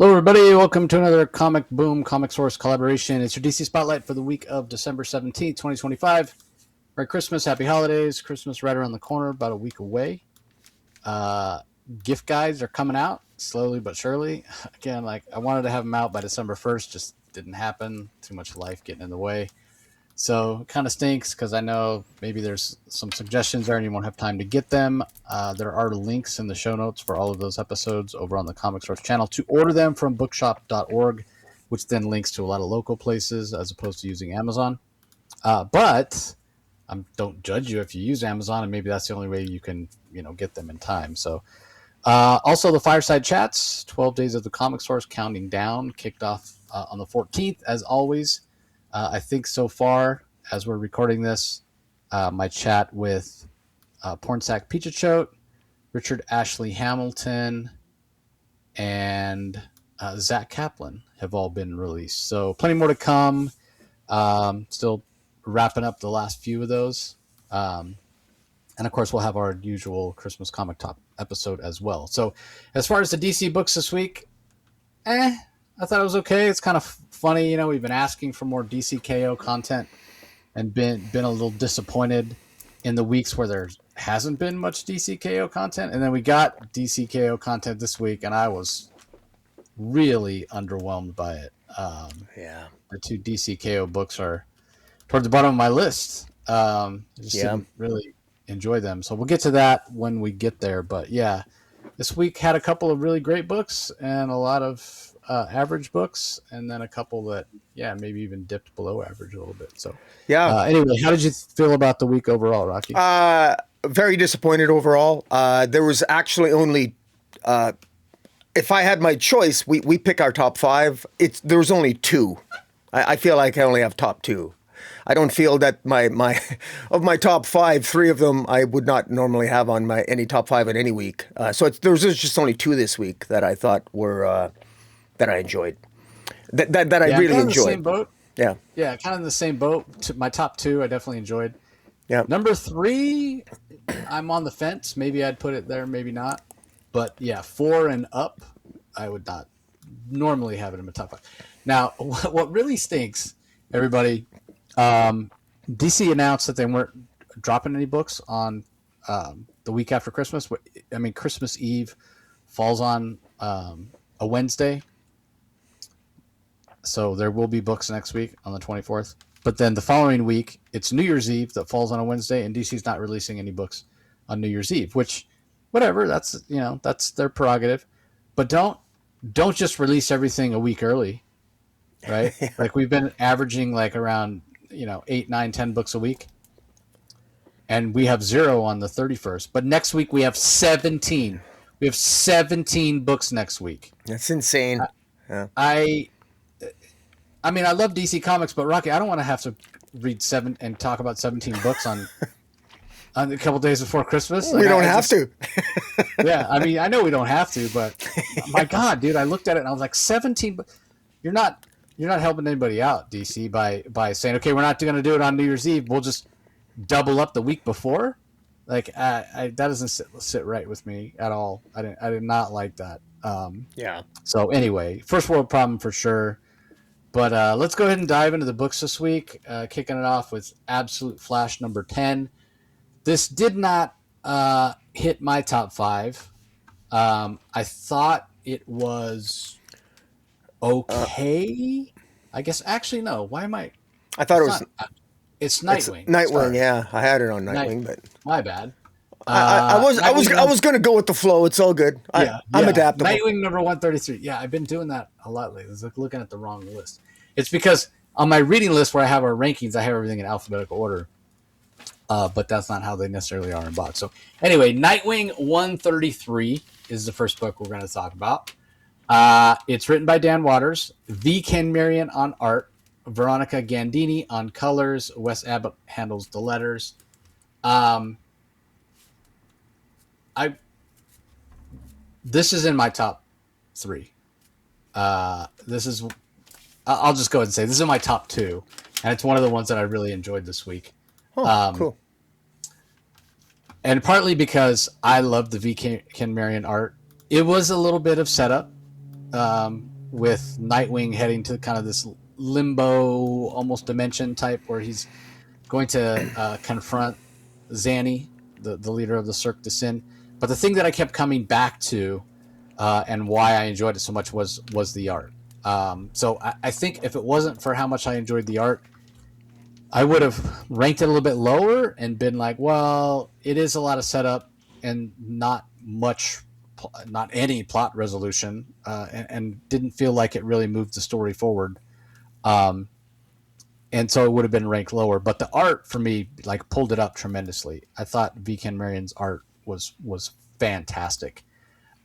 Hello, everybody. Welcome to another Comic Boom Comic Source collaboration. It's your DC Spotlight for the week of December 17th, 2025. Merry Christmas, Happy Holidays. Christmas right around the corner, about a week away. Gift guides are coming out slowly but surely. Again, I wanted to have them out by December 1st, just didn't happen. Too much life getting in the way. So it kind of stinks because I know maybe there's some suggestions there and you won't have time to get them. There are links in the show notes for all of those episodes over on the Comic Source channel to order them from bookshop.org, which then links to a lot of local places as opposed to using Amazon. But don't judge you if you use Amazon, and maybe that's the only way you can get them in time. So also the Fireside Chats, 12 Days of the Comic Source Counting Down, kicked off on the 14th, as always. I think so far, as we're recording this, my chat with Pornsack Pichachote, Richard Ashley Hamilton, and Zach Kaplan have all been released. So plenty more to come. Still wrapping up the last few of those. And of course, we'll have our usual Christmas Comic Talk episode as well. So as far as the DC books this week, I thought it was okay. It's kind of funny, we've been asking for more DCKO content and been a little disappointed in the weeks where there hasn't been much DCKO content. And then we got DCKO content this week, and I was really underwhelmed by it. The two DCKO books are toward the bottom of my list. Didn't really enjoy them. So we'll get to that when we get there. But yeah, this week had a couple of really great books and a lot of average books, and then a couple that maybe even dipped below average a little bit. So anyway, how did you feel about the week overall, Rocky? Very disappointed overall. There was actually only if I had my choice, we pick our top five. There was only two. I feel like I only have top two. I don't feel that my of my top five, three of them I would not normally have on any top five in any week. So there was just only two this week that I thought were that I enjoyed, that I really enjoyed. The same boat. Yeah, kind of in the same boat. My top two, I definitely enjoyed. Yeah, number three, I'm on the fence. Maybe I'd put it there, maybe not. But yeah, 4 and up, I would not normally have it in my top five. Now, what really stinks, everybody, DC announced that they weren't dropping any books on the week after Christmas. I mean, Christmas Eve falls on a Wednesday. So there will be books next week on the 24th. But then the following week, it's New Year's Eve that falls on a Wednesday, and DC's not releasing any books on New Year's Eve, which, whatever, that's their prerogative. But don't just release everything a week early, right? Like we've been averaging around 8, 9, 10 books a week, and we have 0 on the 31st. But next week we have 17. We have 17 books next week. That's insane. I mean, I love DC Comics, but Rocky, I don't want to have to read 7 and talk about 17 books on a couple days before Christmas. We don't have to. Yeah, I mean, I know we don't have to, but my God, dude, I looked at it and I was like, 17. You're not helping anybody out, DC, by saying, okay, we're not going to do it on New Year's Eve. We'll just double up the week before. That doesn't sit right with me at all. I did not like that. So anyway, first world problem for sure. But let's go ahead and dive into the books this week, kicking it off with Absolute Flash number 10. This did not hit my top 5. I thought it was okay. I guess, actually, no. Why am I? I thought it was... It's Nightwing. Nightwing, yeah. I had it on Nightwing, but... My bad. I was going to go with the flow. It's all good. I'm adaptable. Nightwing number 133. Yeah, I've been doing that a lot lately. It's like looking at the wrong list. It's because on my reading list where I have our rankings, I have everything in alphabetical order. But that's not how they necessarily are in box. So anyway, Nightwing 133 is the first book we're going to talk about. It's written by Dan Watters, V. Ken Marion on art, Veronica Gandini on colors, Wes Abbott handles the letters. This is in my top 3. I'll just go ahead and say this is in my top 2, and it's one of the ones that I really enjoyed this week. Cool. And partly because I love the V. Ken Marion art. It was a little bit of setup. with Nightwing heading to kind of this limbo, almost dimension type, where he's going to confront Zanny, the leader of the Cirque du Sin. But the thing that I kept coming back to, and why I enjoyed it so much, was the art. So I think if it wasn't for how much I enjoyed the art, I would have ranked it a little bit lower and been like, well, it is a lot of setup and not any plot resolution, and didn't feel like it really moved the story forward. And so it would have been ranked lower. But the art for me, like, pulled it up tremendously. I thought V. Ken Marion's art was fantastic.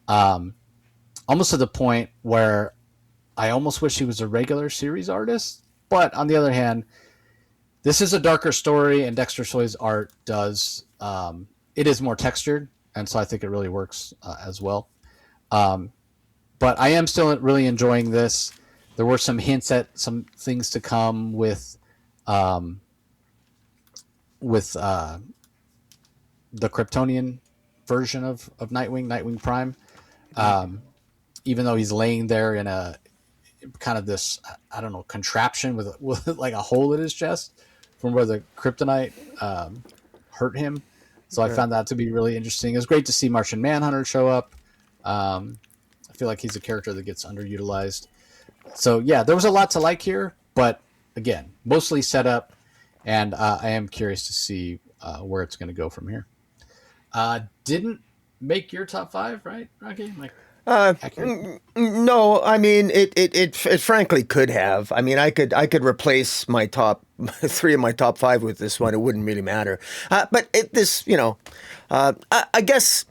Almost to the point where I almost wish he was a regular series artist. But on the other hand, this is a darker story, and Dexter Soy's art it is more textured, and so I think it really works as well. But I am still really enjoying this. There were some hints at some things to come with the Kryptonian version of Nightwing Prime. Even though he's laying there in a kind of this, I don't know, contraption with like a hole in his chest from where the Kryptonite hurt him. So I found that to be really interesting. It was great to see Martian Manhunter show up. I feel like he's a character that gets underutilized. So yeah, there was a lot to like here, but again, mostly set up, and I am curious to see where it's going to go from here. Didn't make your top 5, right, Rocky? Like, no, I mean it frankly could have. I mean, I could replace my top 3 of my top 5 with this one. It wouldn't really matter. But I guess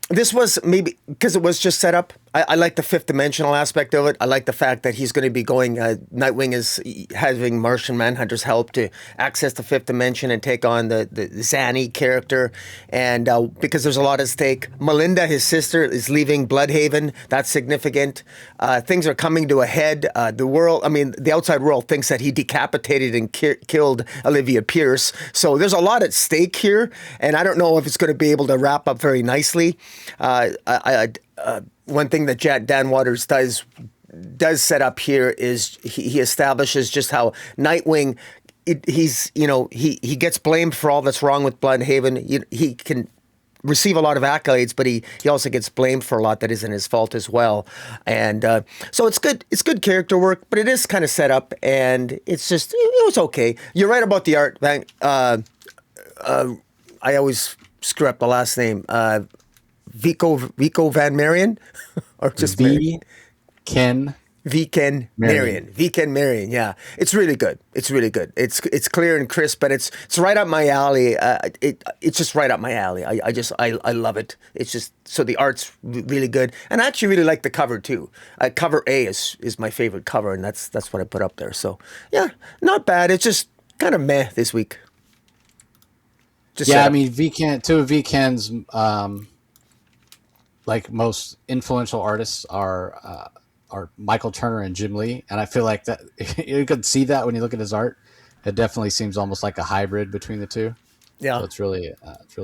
this was maybe because it was just set up. I like the fifth dimensional aspect of it. I like the fact that he's going to be going. Nightwing is having Martian Manhunter's help to access the fifth dimension and take on the Zanny character. And because there's a lot at stake, Melinda, his sister, is leaving Bloodhaven. That's significant. Things are coming to a head. The outside world thinks that he decapitated and killed Olivia Pierce. So there's a lot at stake here, and I don't know if it's going to be able to wrap up very nicely. One thing that Dan Waters does set up here is he establishes just how Nightwing, he gets blamed for all that's wrong with Bloodhaven. He can receive a lot of accolades, but he also gets blamed for a lot that isn't his fault as well. And so it's good. It's good character work, but it is kind of set up, and it's just it was okay. You're right about the art. I always screw up the last name. Vico Van Marion, or just Ken Marion. Yeah, it's really good. It's clear and crisp, but it's right up my alley. It's just right up my alley. I love it. It's just so the art's really good, and I actually really like the cover too. Cover A is my favorite cover, and that's what I put up there. So yeah, not bad. It's just kind of meh this week. I mean, two of V-Ken's like most influential artists are Michael Turner and Jim Lee, and I feel like that you could see that when you look at his art. It definitely seems almost like a hybrid between the two. Yeah, so it's really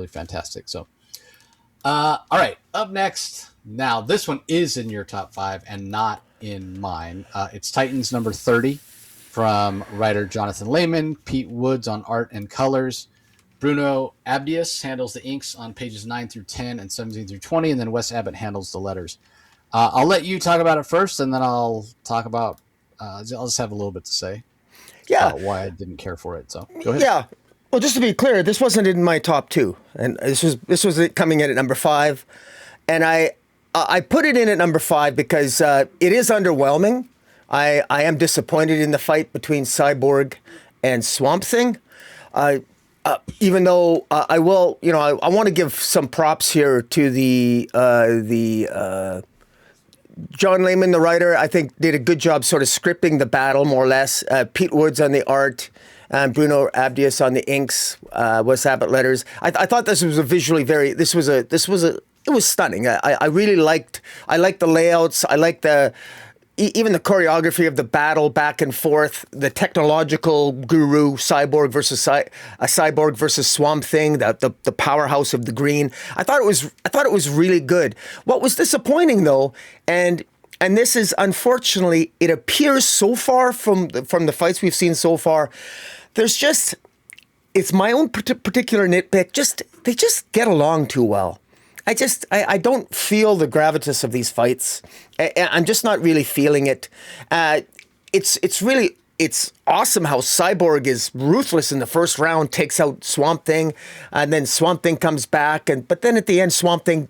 fantastic. So, all right, up next. Now this one is in your top 5 and not in mine. It's Titans number 30 from writer Jonathan Layman, Pete Woods on art and colors. Bruno Abdias handles the inks on pages 9 through 10 and 17 through 20, and then Wes Abbott handles the letters. I'll let you talk about it first, and then I'll talk about. I'll just have a little bit to say. Yeah, about why I didn't care for it. So go ahead. Yeah, well, just to be clear, this wasn't in my top 2, and this was it coming in at number 5, and I put it in at number 5 because it is underwhelming. I am disappointed in the fight between Cyborg and Swamp Thing. Even though I will, I want to give some props here to the John Layman, the writer. I think did a good job sort of scripting the battle more or less. Pete Woods on the art, Bruno Abdias on the inks, Wes Abbott letters. I thought this was it was stunning. I really liked the layouts. I liked even the choreography of the battle back and forth, the technological guru Cyborg versus Swamp Thing, the powerhouse of the green. I thought it was really good. What was disappointing though, and and this is unfortunately, it appears so far from the fights we've seen so far, there's just, it's my own particular nitpick. They just get along too well. I don't feel the gravitas of these fights. I'm just not really feeling it. It's awesome how Cyborg is ruthless in the first round, takes out Swamp Thing, and then Swamp Thing comes back, but then at the end, Swamp Thing,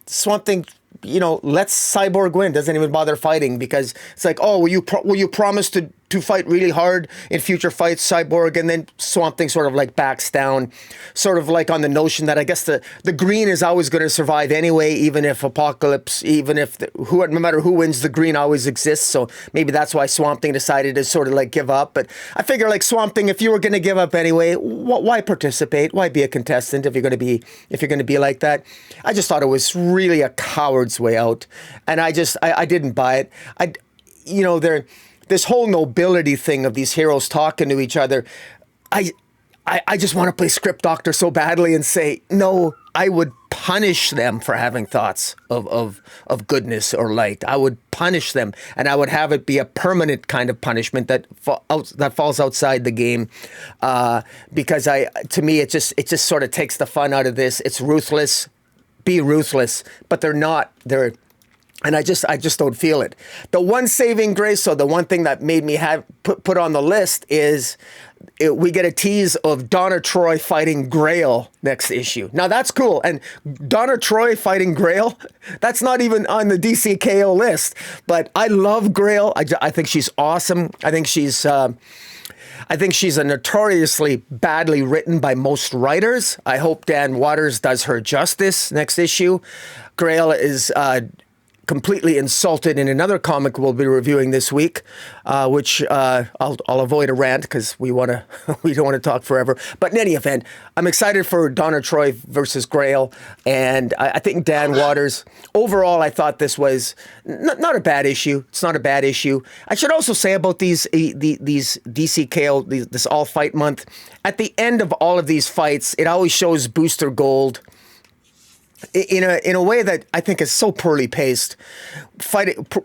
lets Cyborg win. Doesn't even bother fighting because it's like, oh, will you promise to fight really hard in future fights, Cyborg? And then Swamp Thing sort of like backs down, sort of like on the notion that I guess the green is always going to survive anyway, even if Apocalypse, no matter who wins, the green always exists. So maybe that's why Swamp Thing decided to sort of like give up. But I figure like Swamp Thing, if you were going to give up anyway, why participate? Why be a contestant if you're going to be like that? I just thought it was really a coward's way out, and I didn't buy it. This whole nobility thing of these heroes talking to each other, I just want to play script doctor so badly and say, no, I would punish them for having thoughts of goodness or light. I would punish them, and I would have it be a permanent kind of punishment that falls outside the game, because to me it just sort of takes the fun out of this. It's ruthless, be ruthless, but they're not. And I just don't feel it. The one saving grace, so the one thing that made me put on the list is we get a tease of Donna Troy fighting Grail next issue. Now that's cool. And Donna Troy fighting Grail, that's not even on the DC KO list. But I love Grail. I think she's awesome. I think she's a notoriously badly written by most writers. I hope Dan Waters does her justice next issue. Grail is completely insulted in another comic we'll be reviewing this week, which I'll avoid a rant because we don't want to talk forever. But in any event, I'm excited for Donna Troy versus Grail, and I think Dan Waters. Overall, I thought this was not a bad issue. It's not a bad issue. I should also say about these DCKO, this All Fight Month. At the end of all of these fights, it always shows Booster Gold in a way that I think is so poorly paced.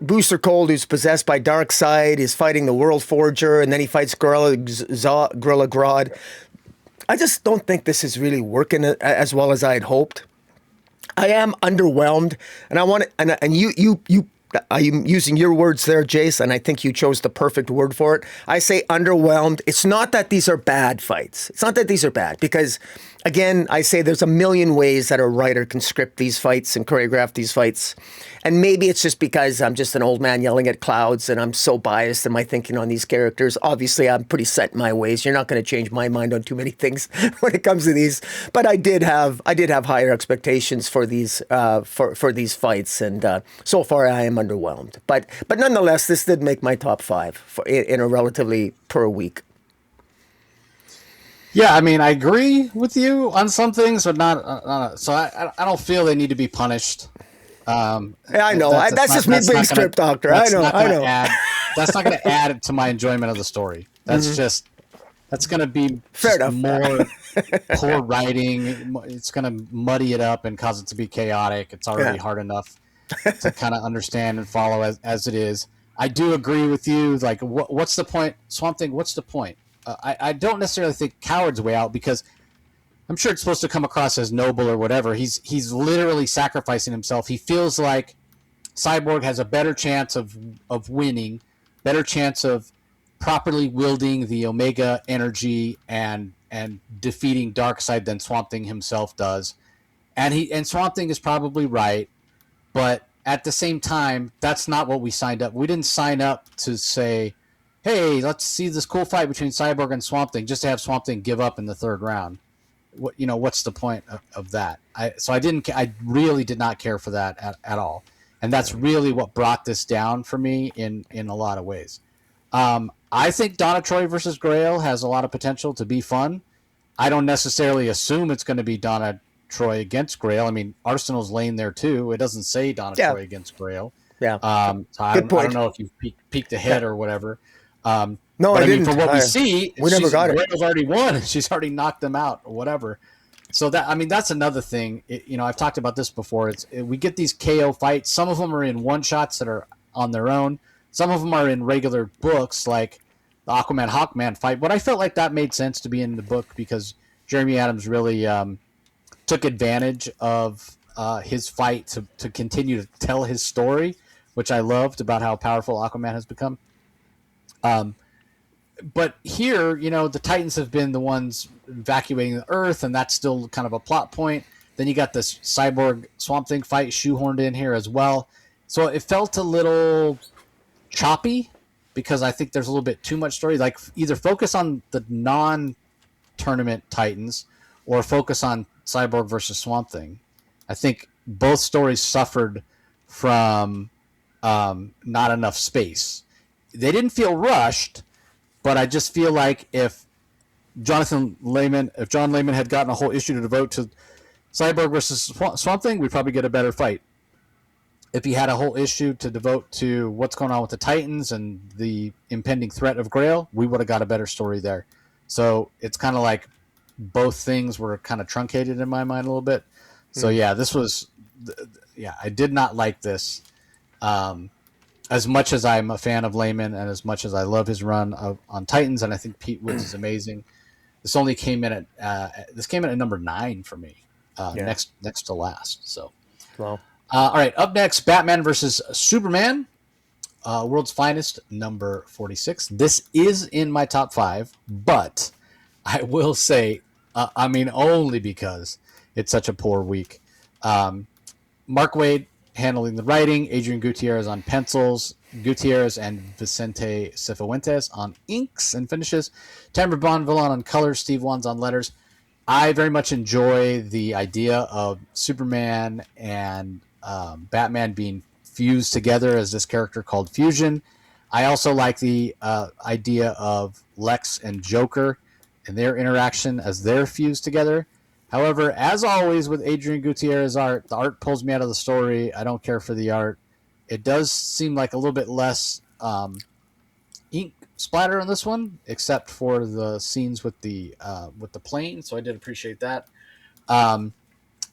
Booster Gold, who's possessed by Darkseid, is fighting the World Forger, and then he fights Gorilla Grodd. I just don't think this is really working as well as I had hoped. I am underwhelmed, and I want to, and you. I'm using your words there, Jace, and I think you chose the perfect word for it. I say underwhelmed. It's not that these are bad fights. It's not that these are bad, because, again, I say there's a million ways that a writer can script these fights and choreograph these fights. And maybe it's just because I'm just an old man yelling at clouds and I'm so biased in my thinking on these characters. Obviously, I'm pretty set in my ways. You're not going to change my mind on too many things when it comes to these. But I did have higher expectations for these for these fights, and so far I am underwhelmed. But nonetheless, this did make my top 5 in a relatively per week. Yeah, I mean, I agree with you on some things, but not. So I don't feel they need to be punished. I know. That's just me being script doctor. I know. That's not going to add to my enjoyment of the story. That's that's going to be more poor writing. It's going to muddy it up and cause it to be chaotic. It's already hard enough to kind of understand and follow as it is. I do agree with you. Like, what's the point? Swamp Thing, what's the point? I don't necessarily think coward's way out, because I'm sure it's supposed to come across as noble or whatever. He's literally sacrificing himself. He feels like Cyborg has a better chance of winning, better chance of properly wielding the Omega energy and defeating Darkseid than Swamp Thing himself does. And Swamp Thing is probably right, but at the same time, that's not what we signed up. We didn't sign up to say, hey, let's see this cool fight between Cyborg and Swamp Thing, just to have Swamp Thing give up in the third round. What's the point of that? I really did not care for that at all. And that's really what brought this down for me in a lot of ways. I think Donna Troy versus Grail has a lot of potential to be fun. I don't necessarily assume it's going to be Donna Troy against Grail. I mean, Arsenal's laying there too. It doesn't say Donna Troy against Grail. Yeah. So I don't know if you've peeked ahead or whatever. No, I didn't. From what we see, we never got it. Grail's already won. She's already knocked them out or whatever. So that's another thing. I've talked about this before. We get these KO fights. Some of them are in one shots that are on their own. Some of them are in regular books, like the Aquaman Hawkman fight. But I felt like that made sense to be in the book because Jeremy Adams really took advantage of his fight to continue to tell his story, which I loved about how powerful Aquaman has become. But here, the Titans have been the ones evacuating the Earth, and that's still kind of a plot point. Then you got this Cyborg Swamp Thing fight shoehorned in here as well. So it felt a little choppy because I think there's a little bit too much story. Like either focus on the non-tournament Titans or focus on Cyborg versus Swamp Thing. I think both stories suffered from not enough space. They didn't feel rushed, but I just feel like if John Layman had gotten a whole issue to devote to Cyborg versus Swamp Thing, we'd probably get a better fight. If he had a whole issue to devote to what's going on with the Titans and the impending threat of Grail, we would have got a better story there. So it's kind of like both things were kind of truncated in my mind a little bit. So I did not like this. As much as I'm a fan of Layman and as much as I love his run on Titans, and I think Pete Woods is amazing, this only came in at number 9 for me, next to last. So, well, all right, up next, Batman versus Superman, World's Finest, number 46. This is in my top 5, but I will say, only because it's such a poor week. Mark Waid handling the writing, Adrian Gutierrez on pencils, Gutierrez and Vicente Cifuentes on inks and finishes, Tamara Bonvillain on colors, Steve Wands on letters. I very much enjoy the idea of Superman and Batman being fused together as this character called Fusion. I also like the idea of Lex and Joker and their interaction as they're fused together. However, as always with Adrian Gutierrez art, the art pulls me out of the story. I don't care for the art. It does seem like a little bit less ink splatter on this one, except for the scenes with the plane. So I did appreciate that. And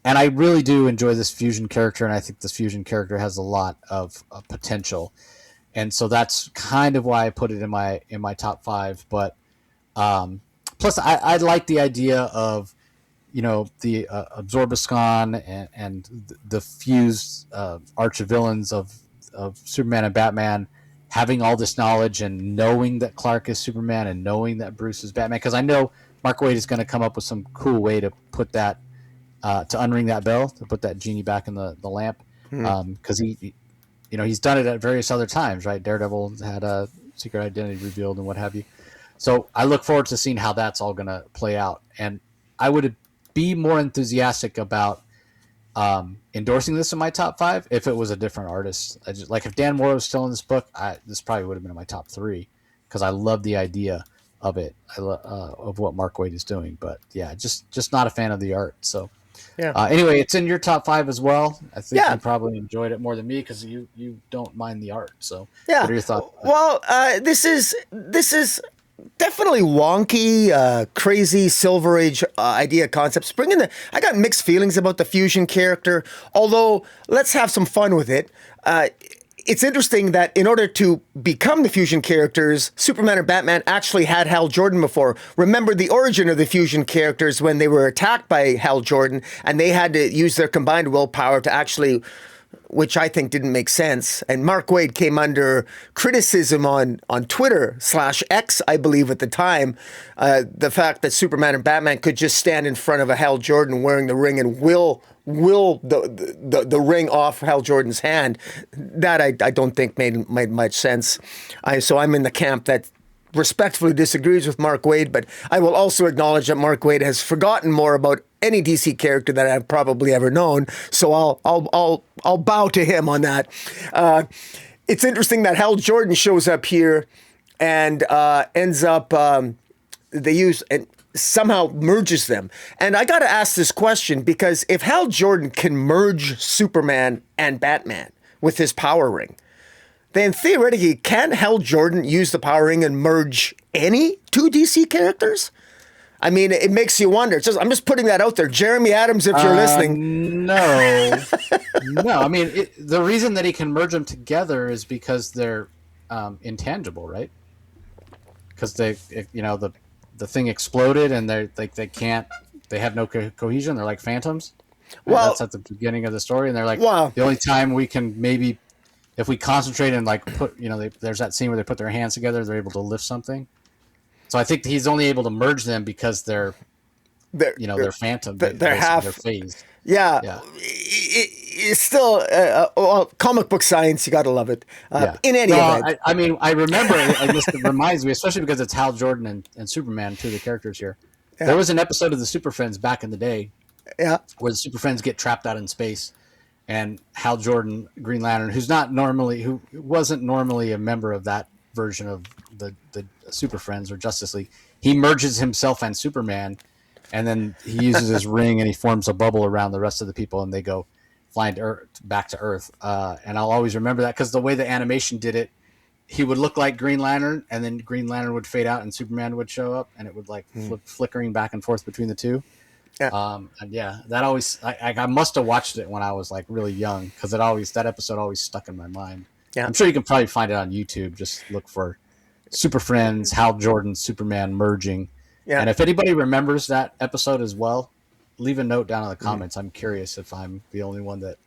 I really do enjoy this Fusion character, and I think this Fusion character has a lot of potential. And so that's kind of why I put it in my top 5. But plus, I like the idea of the Absorbiscon and the fused arch-villains of Superman and Batman having all this knowledge and knowing that Clark is Superman and knowing that Bruce is Batman. Because I know Mark Waid is going to come up with some cool way to put that, to unring that bell, to put that genie back in the lamp. Because he's done it at various other times, right? Daredevil had a secret identity revealed and what have you. So I look forward to seeing how that's all going to play out. And I would be more enthusiastic about endorsing this in my top 5 if it was a different artist. If Dan Moore was still in this book, this probably would have been in my top 3 because I love the idea of it. Of what Mark Waid is doing, but yeah, just not a fan of the art. So anyway, it's in your top 5 as well. I think you probably enjoyed it more than me because you don't mind the art. So what are your thoughts? Well, this is definitely wonky, crazy Silver Age idea concepts. I got mixed feelings about the Fusion character, although let's have some fun with it. It's interesting that in order to become the Fusion characters, Superman and Batman actually had Hal Jordan before. Remember the origin of the Fusion characters when they were attacked by Hal Jordan and they had to use their combined willpower to actually, which I think didn't make sense. And Mark Waid came under criticism on Twitter /X, I believe at the time, the fact that Superman and Batman could just stand in front of a Hal Jordan wearing the ring and will the ring off Hal Jordan's hand. That I don't think made much sense. So I'm in the camp that respectfully disagrees with Mark Waid, but I will also acknowledge that Mark Waid has forgotten more about any DC character that I've probably ever known. So I'll bow to him on that. It's interesting that Hal Jordan shows up here and ends up they use and somehow merges them. And I got to ask this question because if Hal Jordan can merge Superman and Batman with his power ring, then theoretically, can Hal Jordan use the power ring and merge any two DC characters? I mean, it makes you wonder. I'm just putting that out there. Jeremy Adams, if you're listening. No. No, I mean, the reason that he can merge them together is because they're intangible, right? Because the thing exploded and they have no cohesion. They're like phantoms. Right? Well, that's at the beginning of the story, and they're like, wow. The only time we can maybe, if we concentrate and like put, there's that scene where they put their hands together, they're able to lift something. So I think he's only able to merge them because they're phantom. They're half their phase. Yeah. It's still comic book science. You got to love it. In any event, I mean, I remember. It reminds me, especially because it's Hal Jordan and Superman, two of the characters here. Yeah. There was an episode of the Super Friends back in the day, where the Super Friends get trapped out in space, and Hal Jordan, Green Lantern, who wasn't normally a member of that version of the Super Friends or Justice League, he merges himself and Superman, and then he uses his ring and he forms a bubble around the rest of the people, and they go flying back to Earth. And I'll always remember that because the way the animation did it, he would look like Green Lantern, and then Green Lantern would fade out and Superman would show up, and it would flip, flickering back and forth between the two. That always, I must have watched it when I was like really young, because that episode always stuck in my mind. I'm sure you can probably find it on YouTube. Just look for Super Friends, Hal Jordan, Superman merging. And if anybody remembers that episode as well, leave a note down in the comments. I'm curious if I'm the only one that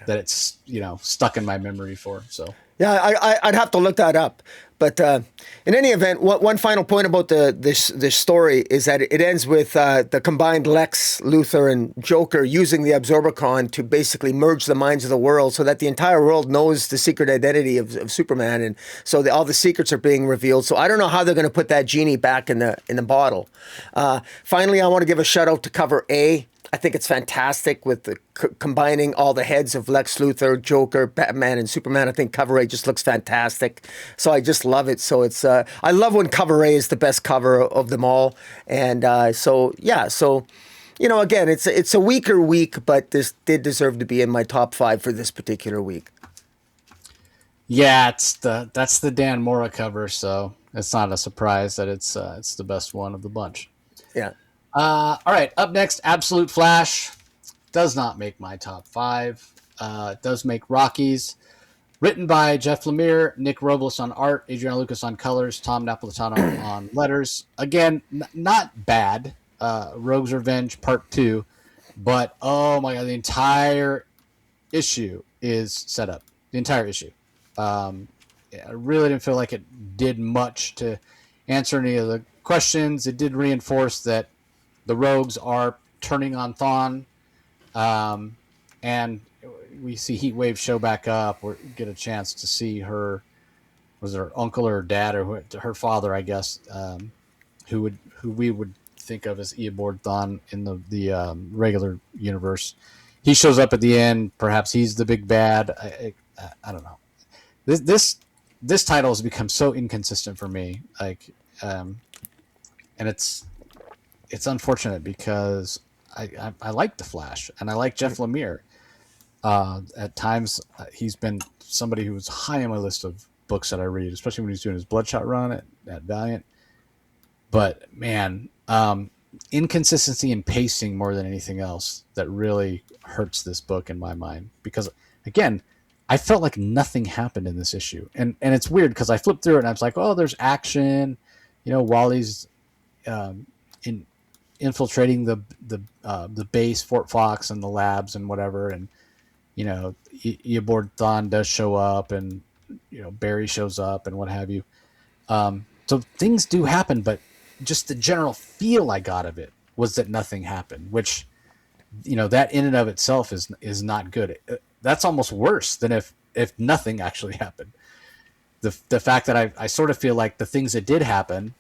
it's stuck in my memory for. So I'd have to look that up. But in any event, one final point about this story is that it ends with the combined Lex, Luthor, and Joker using the Absorbicon to basically merge the minds of the world, so that the entire world knows the secret identity of Superman, and so all the secrets are being revealed. So I don't know how they're going to put that genie back in the bottle. Finally, I want to give a shout out to cover A. I think it's fantastic with the combining all the heads of Lex Luthor, Joker, Batman, and Superman. I think cover A just looks fantastic. So I just love it. So it's I love when cover A is the best cover of them all. And so again, it's a weaker week, but this did deserve to be in my top 5 for this particular week. Yeah, that's the Dan Mora cover, so it's not a surprise that it's the best one of the bunch. Yeah. All right, up next, Absolute Flash. Does not make my top 5. It does make Rocky's. Written by Jeff Lemire, Nick Robles on art, Adriano Lucas on colors, Tom Napolitano on letters. Again, not bad. Rogue's Revenge Part 2. But, oh my God, the entire issue is set up. The entire issue. I really didn't feel like it did much to answer any of the questions. It did reinforce that the Rogues are turning on Thawne, and we see Heatwave show back up. We get a chance to see her, was her uncle or her dad or her father, I guess, who we would think of as Eobard Thawne in the regular universe. He shows up at the end. Perhaps he's the big bad. I don't know. This title has become so inconsistent for me. And it's unfortunate because I like the Flash and I like Jeff Lemire. At times, he's been somebody who was high on my list of books that I read, especially when he's doing his Bloodshot run at Valiant. But man, inconsistency in pacing more than anything else that really hurts this book in my mind. Because again, I felt like nothing happened in this issue, and it's weird because I flipped through it and I was like, oh, there's action, Wally's infiltrating the base, Fort Fox, and the labs and whatever, and Eobard Thawne does show up, and Barry shows up and what have you. So things do happen, but just the general feel I got of it was that nothing happened, which that in and of itself is not good. That's almost worse than if nothing actually happened. The fact that I sort of feel like the things that did happen,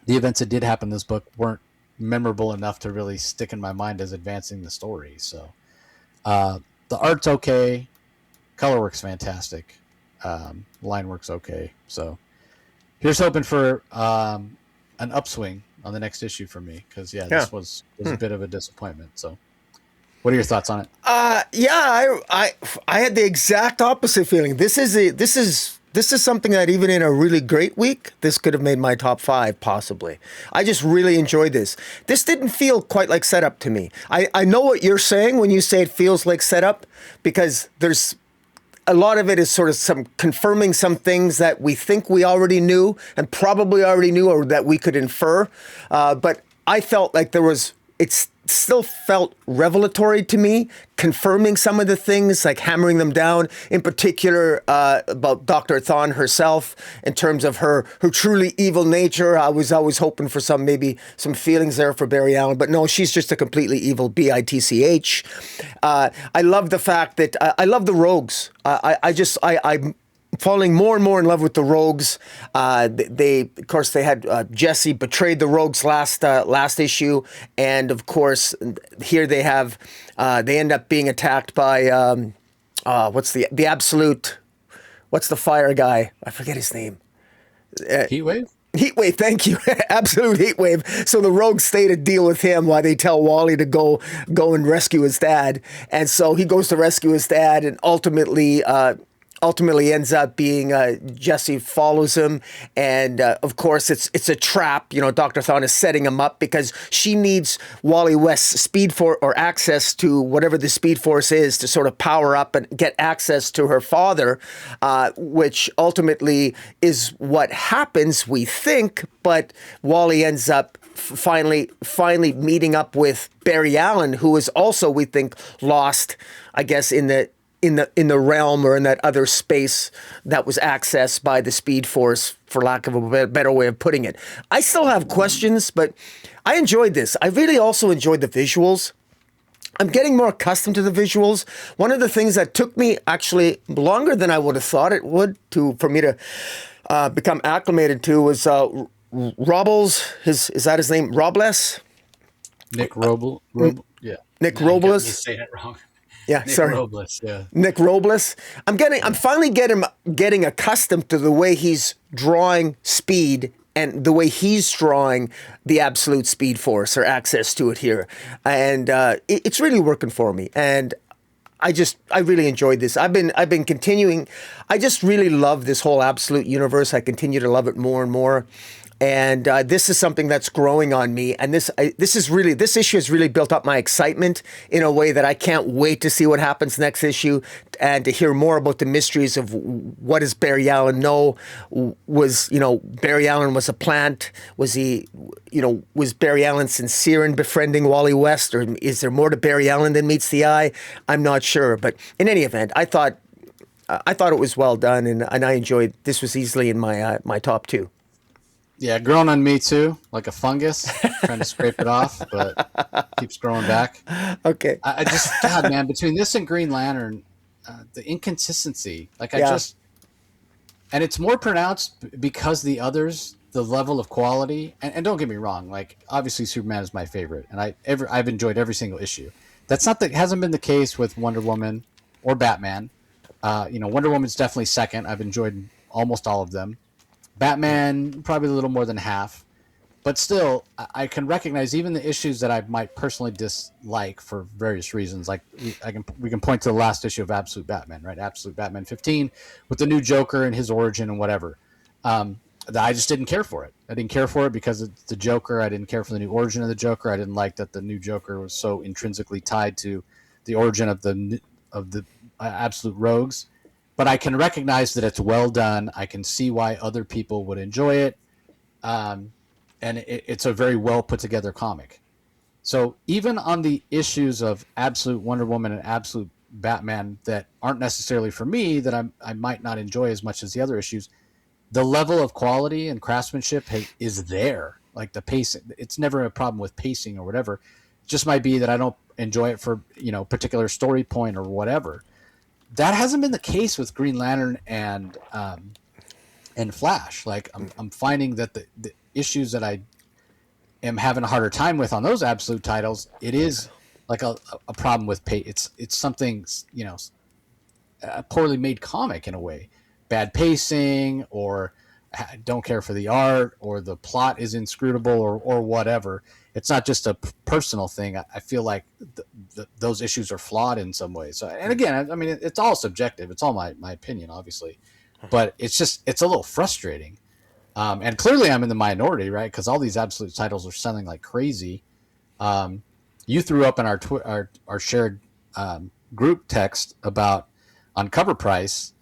the events that did happen in this book, weren't memorable enough to really stick in my mind as advancing the story. So the art's okay, color work's fantastic, line work's okay. So here's hoping for an upswing on the next issue for me, because this was a bit of a disappointment. So what are your thoughts on it? I had the exact opposite feeling. This is This is something that even in a really great week, this could have made my top 5, possibly. I just really enjoyed this. This didn't feel quite like setup to me. I know what you're saying when you say it feels like setup, because there's a lot of it is sort of some confirming some things that we think we already knew and probably already knew, or that we could infer. But I felt like it still felt revelatory to me, confirming some of the things, like hammering them down, in particular about Dr. Thawne herself, in terms of her truly evil nature. I was always hoping for maybe some feelings there for Barry Allen, but no, she's just a completely evil bitch. I love the fact that I love the rogues. I'm falling more and more in love with the rogues. They of course, they had Jesse betrayed the rogues last issue, and of course, here they have they end up being attacked by what's the absolute, what's the fire guy? I forget his name. Heatwave? Heatwave, thank you. Absolute heatwave. So the rogues stay to deal with him while they tell Wally to go and rescue his dad. And so he goes to rescue his dad, and ultimately ends up being Jesse follows him, and of course it's a trap. You know, Dr. Thawne is setting him up because she needs Wally West's speed force, or access to whatever the speed force is, to sort of power up and get access to her father, which ultimately is what happens, we think. But Wally ends up finally meeting up with Barry Allen, who is also, we think, lost, I guess, in the realm, or in that other space that was accessed by the Speed Force, for lack of a better way of putting it. I still have questions, but I enjoyed this. I really also enjoyed the visuals. I'm getting more accustomed to the visuals. One of the things that took me actually longer than I would have thought it would for me to become acclimated to was Robles. Is that his name? Robles? Nick Roble. Yeah. Nick Nah, Robles. you got me saying it wrong. Yeah, Nick sorry. Robles, yeah. Nick Robles. I'm finally getting accustomed to the way he's drawing Speed, and the way he's drawing the absolute Speed Force, or access to it here. And it's really working for me. And I really enjoyed this. I've been continuing. I just really love this whole absolute universe. I continue to love it more and more. And this is something that's growing on me. And this issue has really built up my excitement in a way that I can't wait to see what happens next issue, and to hear more about the mysteries of what does Barry Allen know? Barry Allen was a plant? Was Barry Allen sincere in befriending Wally West? Or is there more to Barry Allen than meets the eye? I'm not sure. But in any event, I thought it was well done, and I enjoyed. This was easily in my top 2. Yeah, growing on me too, like a fungus, trying to scrape it off, but keeps growing back. Okay. I just, God, man, between this and Green Lantern, the inconsistency, and it's more pronounced because the others, the level of quality, and don't get me wrong, like, obviously Superman is my favorite, and I've enjoyed every single issue. Hasn't been the case with Wonder Woman or Batman. Wonder Woman's definitely second. I've enjoyed almost all of them. Batman, probably a little more than half. But still, I can recognize even the issues that I might personally dislike for various reasons. Like, we can point to the last issue of Absolute Batman, right? Absolute Batman 15, with the new Joker and his origin and whatever. I just didn't care for it. I didn't care for it because it's the Joker. I didn't care for the new origin of the Joker. I didn't like that the new Joker was so intrinsically tied to the origin of the Absolute Rogues. But I can recognize that it's well done. I can see why other people would enjoy it. And it's a very well put together comic. So even on the issues of Absolute Wonder Woman and Absolute Batman that aren't necessarily for me, that I might not enjoy as much as the other issues, the level of quality and craftsmanship is there. Like the pacing, it's never a problem with pacing or whatever. It just might be that I don't enjoy it for, particular story point or whatever. That hasn't been the case with Green Lantern and Flash. Like I'm finding that the issues that I am having a harder time with on those absolute titles, it is like a problem with it's something, a poorly made comic in a way, bad pacing, or don't care for the art, or the plot is inscrutable, or whatever. It's not just a personal thing. I feel like those issues are flawed in some ways. So, and again, I mean, it's all subjective. It's all my opinion, obviously. but it's a little frustrating. And clearly I'm in the minority, right? Because all these absolute titles are selling like crazy. You threw up in our shared group text about on cover price,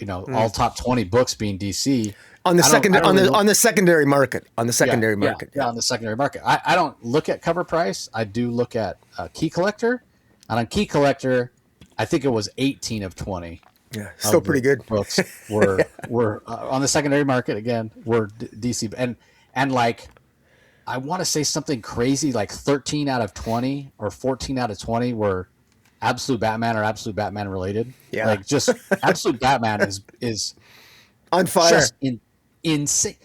all top 20 books being DC on the secondary market. On the secondary market. Yeah, on the secondary market. I don't look at cover price. I do look at Key Collector, and on Key Collector, I think it was 18 of 20. Yeah, still pretty good. Books were on the secondary market again. Were DC and like I want to say something crazy like 13 out of 20 or 14 out of 20 were Absolute Batman or Absolute Batman related. Yeah, like just Absolute Batman is on fire. Just insane.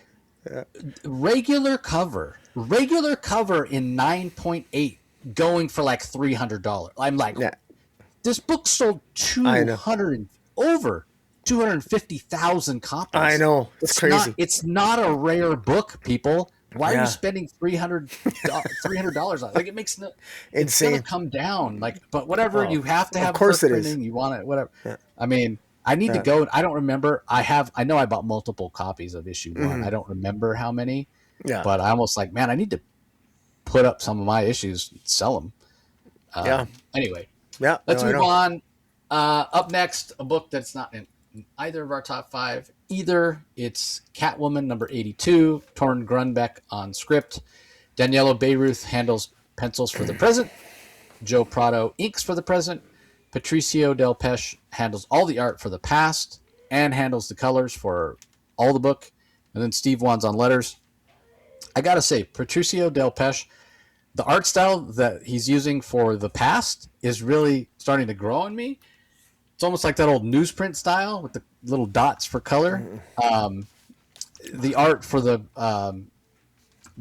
Yeah. Regular cover in 9.8 going for like $300. I'm like, this book sold over 250,000 copies. I know. It's crazy. It's not a rare book, people. Why are you spending $300 on it? Like, it makes no insane. It's gonna come down. Like, but whatever, you have to have. Of course it is. You want it, whatever. Yeah. I mean, I need to go. I don't remember. I know I bought multiple copies of issue 1. I don't remember how many. Yeah. But I almost like, man, I need to put up some of my issues, sell them. Anyway. Yeah. Let's move on. Up next, a book that's not in either of our top 5 either. It's Catwoman number 82, Torn Grunbeck on script. Daniela Beyruth handles pencils for the present. Joe Prado inks for the present. Patricio Del Pesce handles all the art for the past and handles the colors for all the book. And then Steve Wan's on letters. I gotta say, Patricio Del Pesce, the art style that he's using for the past is really starting to grow on me. It's almost like that old newsprint style with the little dots for color. The art for the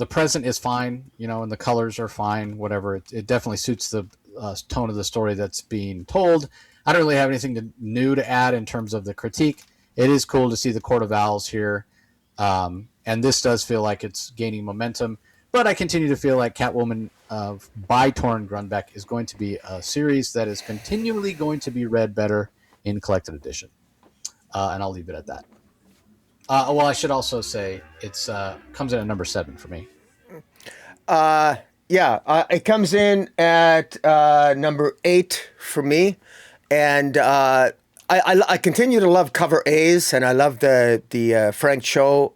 present is fine, and the colors are fine, whatever. It definitely suits the tone of the story that's being told. I don't really have anything new to add in terms of the critique. It is cool to see the Court of Owls here. And this does feel like it's gaining momentum. But I continue to feel like Catwoman by Torn Grunbeck is going to be a series that is continually going to be read better in collected edition. And I'll leave it at that. Well, I should also say it's comes in at number 7 for me. It comes in at number 8 for me. And I continue to love cover A's, and I love the Frank Cho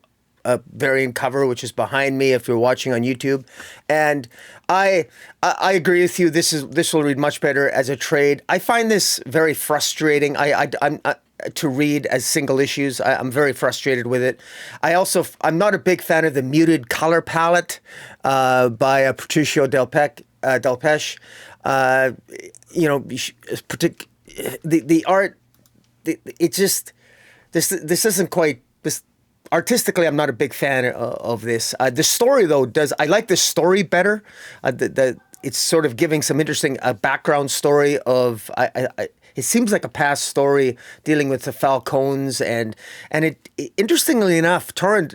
variant cover, which is behind me if you're watching on YouTube. And I agree with you. This will read much better as a trade. I find this very frustrating. I'm to read as single issues. I'm very frustrated with it. I'm not a big fan of the muted color palette by Patricio Del Pesce. The art. It just this isn't quite this. Artistically, I'm not a big fan of this. The story, though, I like the story better. It's sort of giving some interesting background story of. It seems like a past story dealing with the Falcones, and it interestingly enough, Torrin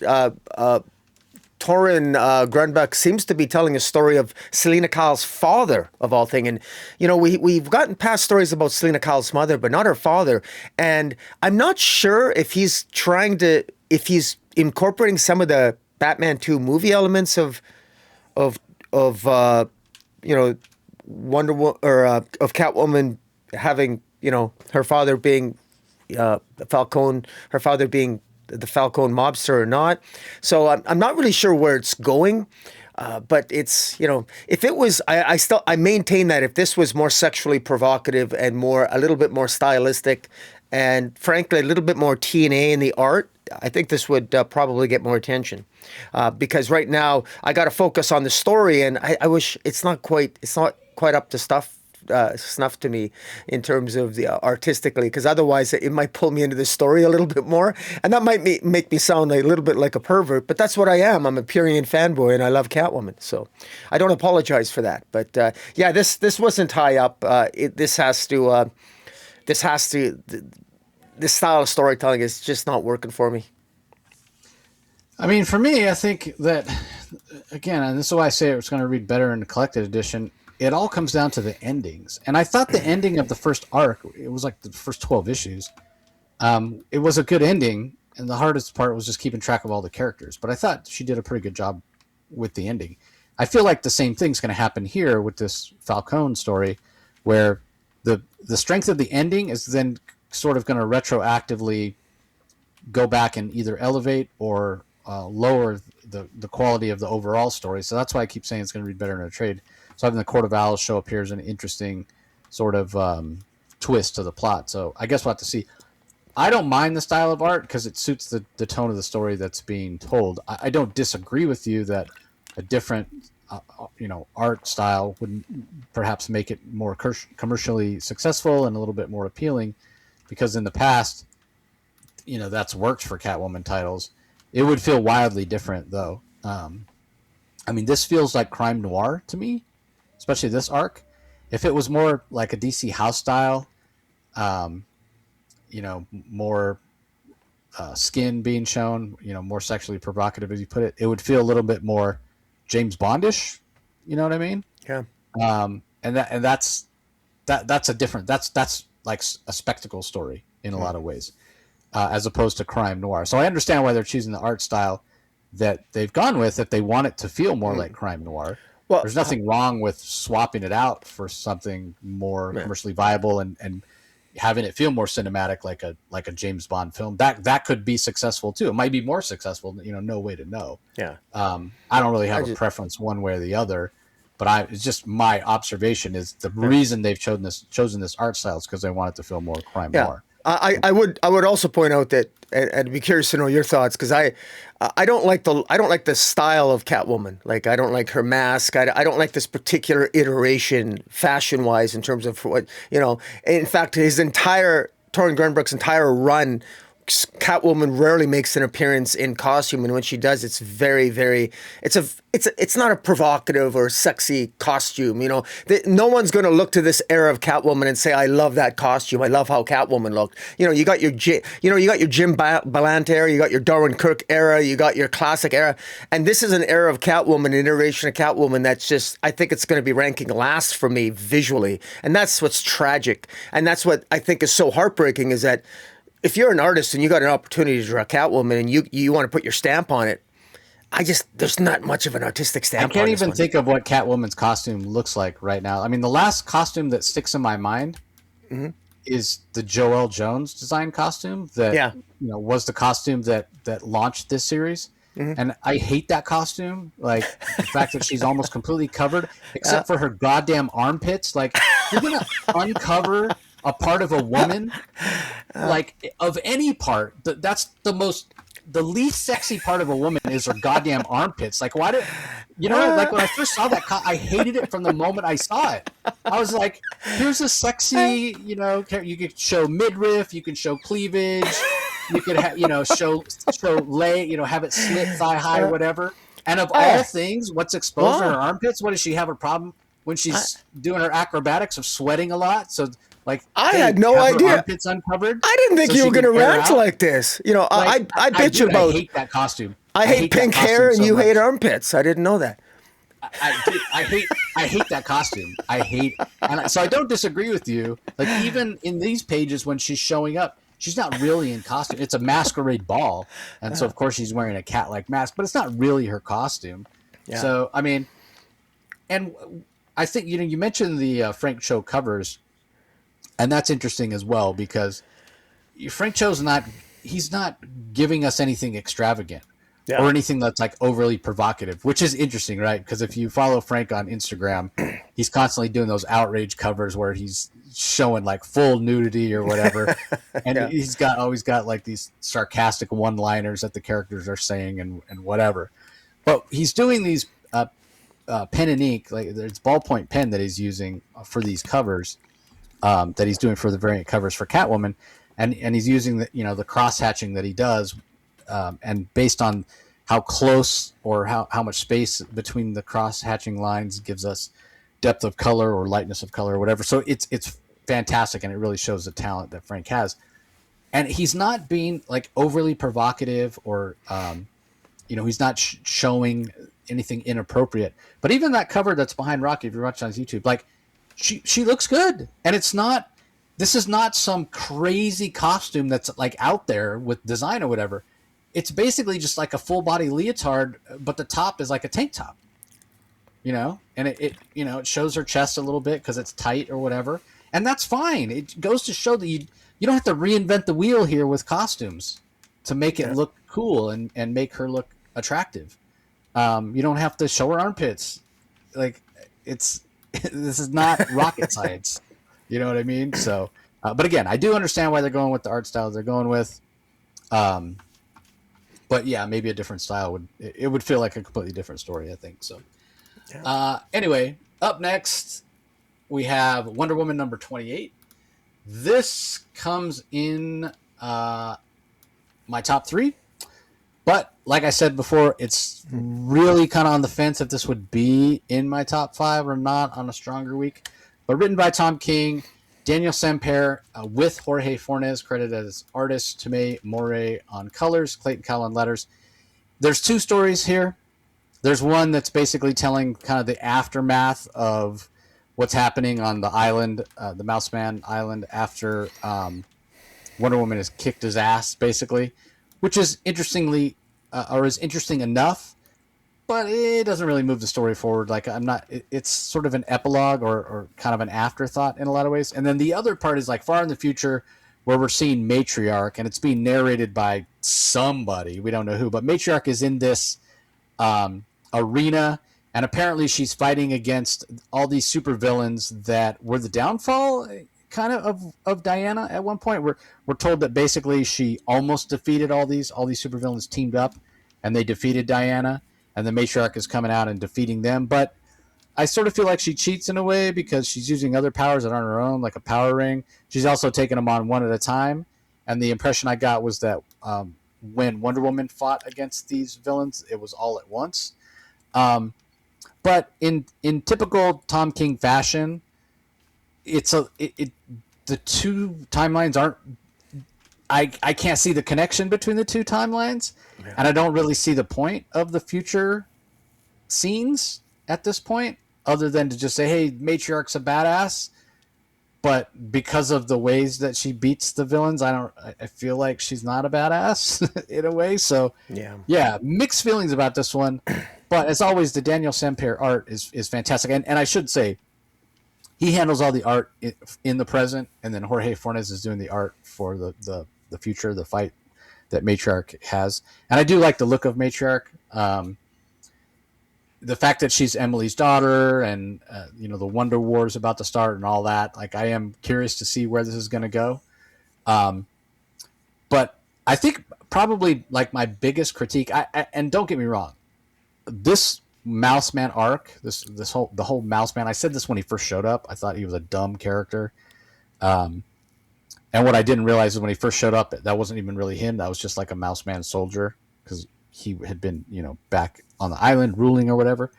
Grunbeck seems to be telling a story of Selina Kyle's father, of all things. And, we've gotten past stories about Selina Kyle's mother, but not her father. And I'm not sure if he's incorporating some of the Batman 2 movie elements of Wonder Woman, or of Catwoman having, her father being the Falcone, her father being the Falcone mobster or not. So I'm not really sure where it's going. But it's, if it was, I maintain that if this was more sexually provocative and a little bit more stylistic and frankly, a little bit more TNA in the art, I think this would probably get more attention. Because right now I got to focus on the story, and I wish it's not quite up to snuff to me in terms of the artistically, because otherwise it might pull me into the story a little bit more, and that might make me sound a little bit like a pervert, but that's what I am. I'm a Purian fanboy, and I love Catwoman, so I don't apologize for that. But this wasn't high up. This style of storytelling is just not working for me. I mean, for me, I think that, again, and this is why I say it's going to read better in the collected edition, it all comes down to the endings. And I thought the ending of the first arc, it was like the first 12 issues, It was a good ending, and the hardest part was just keeping track of all the characters. But I thought she did a pretty good job with the ending. I feel like the same thing's going to happen here with this Falcone story, where the strength of the ending is then sort of going to retroactively go back and either elevate or lower the quality of the overall story. So that's why I keep saying it's going to read better in a trade. So having the Court of Owls show up here is an interesting sort of twist to the plot. So I guess we'll have to see. I don't mind the style of art because it suits the tone of the story that's being told. I don't disagree with you that a different art style would perhaps make it more commercially successful and a little bit more appealing, because in the past, that's worked for Catwoman titles. It would feel wildly different though. I mean, this feels like crime noir to me, especially this arc. If it was more like a DC house style, more skin being shown, more sexually provocative, as you put it, it would feel a little bit more James Bondish. You know what I mean? Yeah. That's like a spectacle story in a lot of ways, as opposed to crime noir. So I understand why they're choosing the art style that they've gone with if they want it to feel more like crime noir. Well, there's nothing wrong with swapping it out for something more commercially viable and having it feel more cinematic, like a James Bond film. That could be successful too. It might be more successful. No way to know. Yeah. I don't really have a preference one way or the other, but it's just my observation is the reason they've chosen this art style is because they want it to feel more crime noir. I would also point out that, and I'd be curious to know your thoughts, because I don't like the style of Catwoman. Like, I don't like her mask. I don't like this particular iteration fashion wise in terms of what In fact, Torrin Grunbrook's entire run, Catwoman rarely makes an appearance in costume, and when she does, it's very, very. It's not a provocative or sexy costume. No one's going to look to this era of Catwoman and say, "I love that costume. I love how Catwoman looked." You got your Jim Ballant era, you got your Darwin Kirk era, you got your classic era, and this is an era of Catwoman, an iteration of Catwoman that's just. I think it's going to be ranking last for me visually, and that's what's tragic, and that's what I think is so heartbreaking is that. If you're an artist and you got an opportunity to draw Catwoman and you want to put your stamp on it, there's not much of an artistic stamp. I can't even think of what Catwoman's costume looks like right now. I mean, the last costume that sticks in my mind is the Joelle Jones design costume that was the costume that launched this series. And I hate that costume. Like the fact that she's almost completely covered except for her goddamn armpits. Like, you're going to uncover a part of a woman, like of any part, that's the least sexy part of a woman is her goddamn armpits. Like, why like when I first saw that, I hated it from the moment I saw it. I was like, here's a sexy, you could show midriff, you can show cleavage, you could show lay, have it slit thigh high or whatever. And of all things, what's exposed are her armpits? What does she have a problem when she's doing her acrobatics of sweating a lot? So like, I had no idea. Armpits uncovered. I didn't think you were going to rant like this. I bitch about. I hate that costume. I hate pink hair, and you hate armpits. I didn't know that. I hate that costume. So I don't disagree with you. Like, even in these pages when she's showing up, she's not really in costume. It's a masquerade ball, and so of course she's wearing a cat-like mask, but it's not really her costume. Yeah. So I mean, and I think you mentioned the Frank Cho covers. And that's interesting as well because Frank Cho's he's not giving us anything extravagant or anything that's like overly provocative, which is interesting, right? Because if you follow Frank on Instagram, he's constantly doing those outrage covers where he's showing like full nudity or whatever. And he's always got like these sarcastic one-liners that the characters are saying and whatever. But he's doing these pen and ink, like there's ballpoint pen that he's using for these covers. That he's doing for the variant covers for Catwoman, and he's using the cross hatching that he does, and based on how close or how much space between the cross hatching lines gives us depth of color or lightness of color or whatever. So it's fantastic, and it really shows the talent that Frank has. And he's not being like overly provocative or he's not showing anything inappropriate. But even that cover that's behind Rocky, if you're watching on YouTube, like. She looks good, and it's not this is not some crazy costume that's like out there with design or whatever. It's basically just like a full body leotard, but the top is like a tank top, and it shows her chest a little bit because it's tight or whatever. And that's fine. It goes to show that you don't have to reinvent the wheel here with costumes to make it look cool and make her look attractive. You don't have to show her armpits. Like this is not rocket science. You know what I mean? So, but again, I do understand why they're going with the art style they're going with. But yeah, maybe a different style would feel like a completely different story, I think. So, anyway, up next we have Wonder Woman number 28. This comes in my top 3. But like I said before, it's really kind of on the fence if this would be in my top 5 or not on a stronger week. But written by Tom King, Daniel Sampere, with Jorge Fornes credited as artist, Tomei Morey on colors, Clayton Cowell on letters. There's 2 stories here. There's one that's basically telling kind of the aftermath of what's happening on the island, the Mouseman Island, after Wonder Woman has kicked his ass, basically, which is is interesting enough, but it doesn't really move the story forward. Like it's sort of an epilogue or kind of an afterthought in a lot of ways. And then the other part is like far in the future where we're seeing Matriarch, and it's being narrated by somebody. We don't know who, but Matriarch is in this arena, and apparently she's fighting against all these supervillains that were the downfall kind of Diana at one point. We're told that basically she almost defeated all these supervillains teamed up, and they defeated Diana, and the Matriarch is coming out and defeating them. But I sort of feel like she cheats in a way because she's using other powers that aren't her own, like a power ring. She's also taking them on one at a time, and the impression I got was that when Wonder Woman fought against these villains, it was all at once. But in typical Tom King fashion, the 2 timelines aren't. I can't see the connection between the 2 timelines, and I don't really see the point of the future scenes at this point, other than to just say, "Hey, Matriarch's a badass." But because of the ways that she beats the villains, I feel like she's not a badass in a way. So yeah, mixed feelings about this one. But as always, the Daniel Sampere art is fantastic, and I should say, he handles all the art in the present, and then Jorge Fornes is doing the art for the future, the fight that Matriarch has. And I do like the look of Matriarch. The fact that she's Emily's daughter, and the Wonder War is about to start and all that. Like, I am curious to see where this is going to go. But I think probably like my biggest critique, and don't get me wrong, this Mouseman arc, the whole Mouseman. I said this when he first showed up. I thought he was a dumb character. And what I didn't realize is when he first showed up, that wasn't even really him. That was just like a Mouseman soldier, because he had been, back on the island ruling or whatever.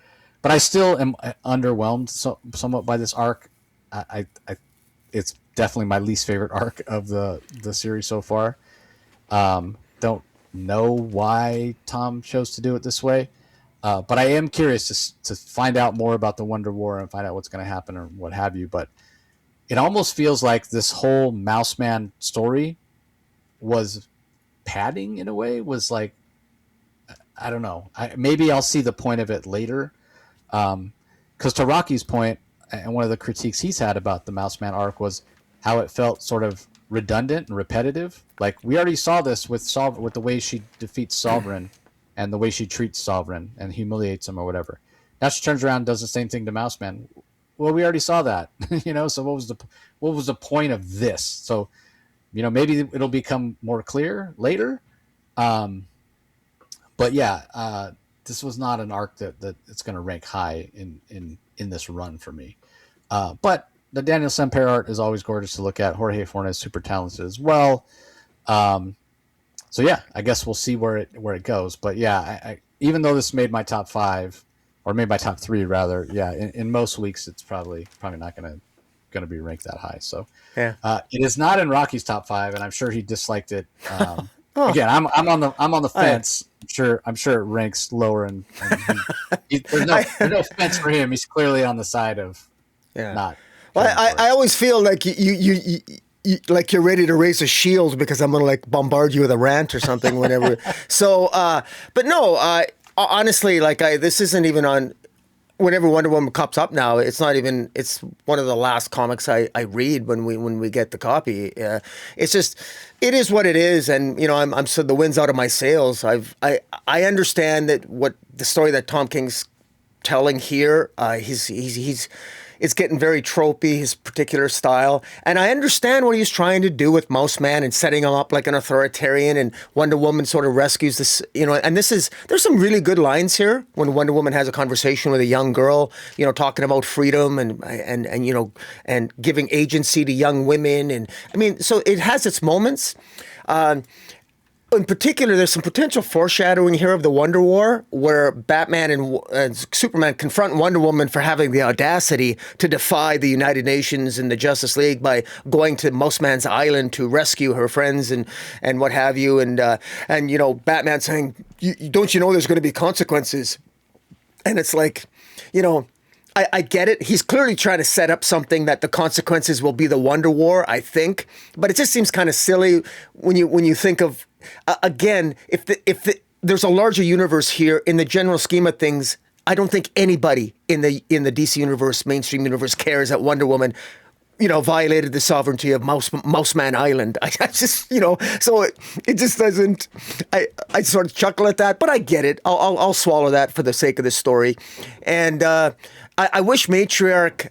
But I still am underwhelmed somewhat by this arc. It's definitely my least favorite arc of the series so far. Don't know why Tom chose to do it this way. But I am curious to find out more about the Wonder War and find out what's going to happen or what have you. But it almost feels like this whole Mouseman story was padding in a way, was like, I don't know. Maybe I'll see the point of it later. Because to Rocky's point, and one of the critiques he's had about the Mouseman arc was how it felt sort of redundant and repetitive. Like, we already saw this with the way she defeats Sovereign and the way she treats Sovereign and humiliates him or whatever. Now she turns around and does the same thing to Mouseman. Well, we already saw that, So what was the point of this? So, maybe it'll become more clear later. But yeah, this was not an arc that it's going to rank high in this run for me. But the Daniel Sampere art is always gorgeous to look at. Jorge Fornes super talented as well. So yeah, I guess we'll see where it goes. But yeah, I even though this made my top 5, or made my top 3 rather, yeah, in most weeks it's probably not going to be ranked that high. So Yeah. It is not in Rocky's top 5, and I'm sure he disliked it. Again, I'm on the fence. I'm sure it ranks lower, and there's no fence for him. He's clearly on the side of not. Well, I always feel like like you're ready to raise a shield because I'm gonna like bombard you with a rant or something whenever. So, but no, honestly, like this isn't even on. Whenever Wonder Woman pops up now, it's not even. It's one of the last comics I read when we get the copy. It's just, it is what it is, and you know, I'm so the wind's out of my sails. I understand that what the story that Tom King's telling here. He's it's getting very tropey, his particular style. And I understand what he's trying to do with Mouse Man and setting him up like an authoritarian, and Wonder Woman sort of rescues this, you know, and there's some really good lines here when Wonder Woman has a conversation with a young girl, you know, talking about freedom and you know, and giving agency to young women. And I mean, so it has its moments. In particular, there's some potential foreshadowing here of the Wonder War, where Batman and Superman confront Wonder Woman for having the audacity to defy the United Nations and the Justice League by going to Mouse Man's island to rescue her friends and what have you. And you know, Batman saying, "Don't you know there's going to be consequences?" And it's like, you know, I get it. He's clearly trying to set up something that the consequences will be the Wonder War, I think. But it just seems kind of silly when you think of, again, if there's a larger universe here in the general scheme of things. I don't think anybody in the DC universe, mainstream universe, cares that Wonder Woman, you know, violated the sovereignty of Mouse Man Island. I just, you know, so it just doesn't. I sort of chuckle at that, but I get it. I'll swallow that for the sake of the story, and. I wish Matriarch,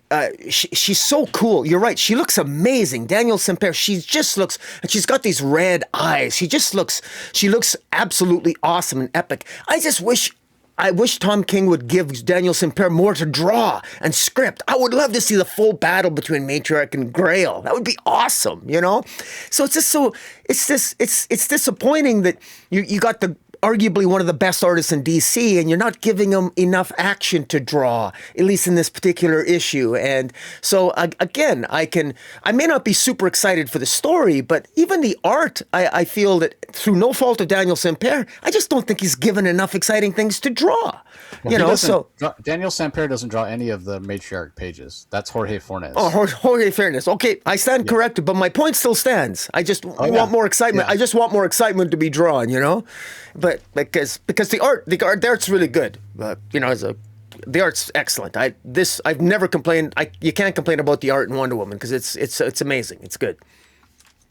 she's so cool. You're right. She looks amazing. Danielle Sampere, she just looks, and she's got these red eyes. She looks absolutely awesome and epic. I wish Tom King would give Danielle Sampere more to draw and script. I would love to see the full battle between Matriarch and Grail. That would be awesome, you know? So it's disappointing that you got arguably one of the best artists in DC, and you're not giving him enough action to draw, at least in this particular issue. And so again, I may not be super excited for the story, but even the art, I feel that through no fault of Danielle Sampere, I just don't think he's given enough exciting things to draw. Well, you know, so Danielle Sampere doesn't draw any of the Matriarch pages. That's Jorge Fornes. Oh, Jorge Fornes. Okay, I stand corrected, but my point still stands. I just want more excitement. Yeah. I just want more excitement to be drawn, you know? But because the art's really good. You know, the art's excellent. I've never complained. You can't complain about the art in Wonder Woman because it's amazing. It's good.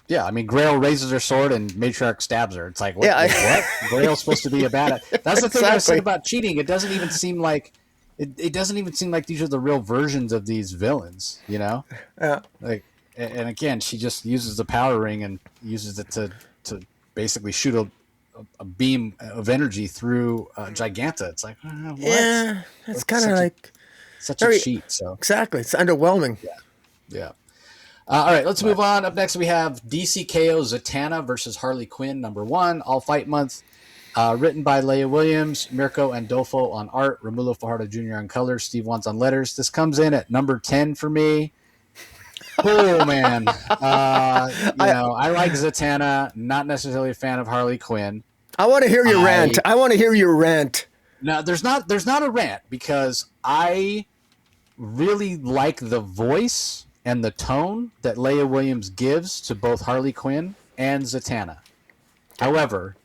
Yeah, I mean, Grail raises her sword and Matriarch stabs her. It's like, what? Grail's supposed to be a bad. That's the thing I said about cheating. It doesn't even seem like it doesn't even seem like these are the real versions of these villains. You know? Yeah. Like, and again, she just uses the power ring and uses it to basically shoot a beam of energy through Giganta. It's like, what? Yeah, it's kind of like such a cheat. So exactly, it's underwhelming. Yeah. All right, let's move on. Up next, we have DC KO Zatanna versus Harley Quinn, #1, All Fight Month. Written by Leah Williams, Mirko Andolfo on art, Romulo Fajardo Jr. on colors, Steve Wands on letters. This comes in at number 10 for me. Oh, man. I like Zatanna, not necessarily a fan of Harley Quinn. I want to hear your rant. I want to hear your rant. No, there's not a rant because I really like the voice and the tone that Leah Williams gives to both Harley Quinn and Zatanna. However,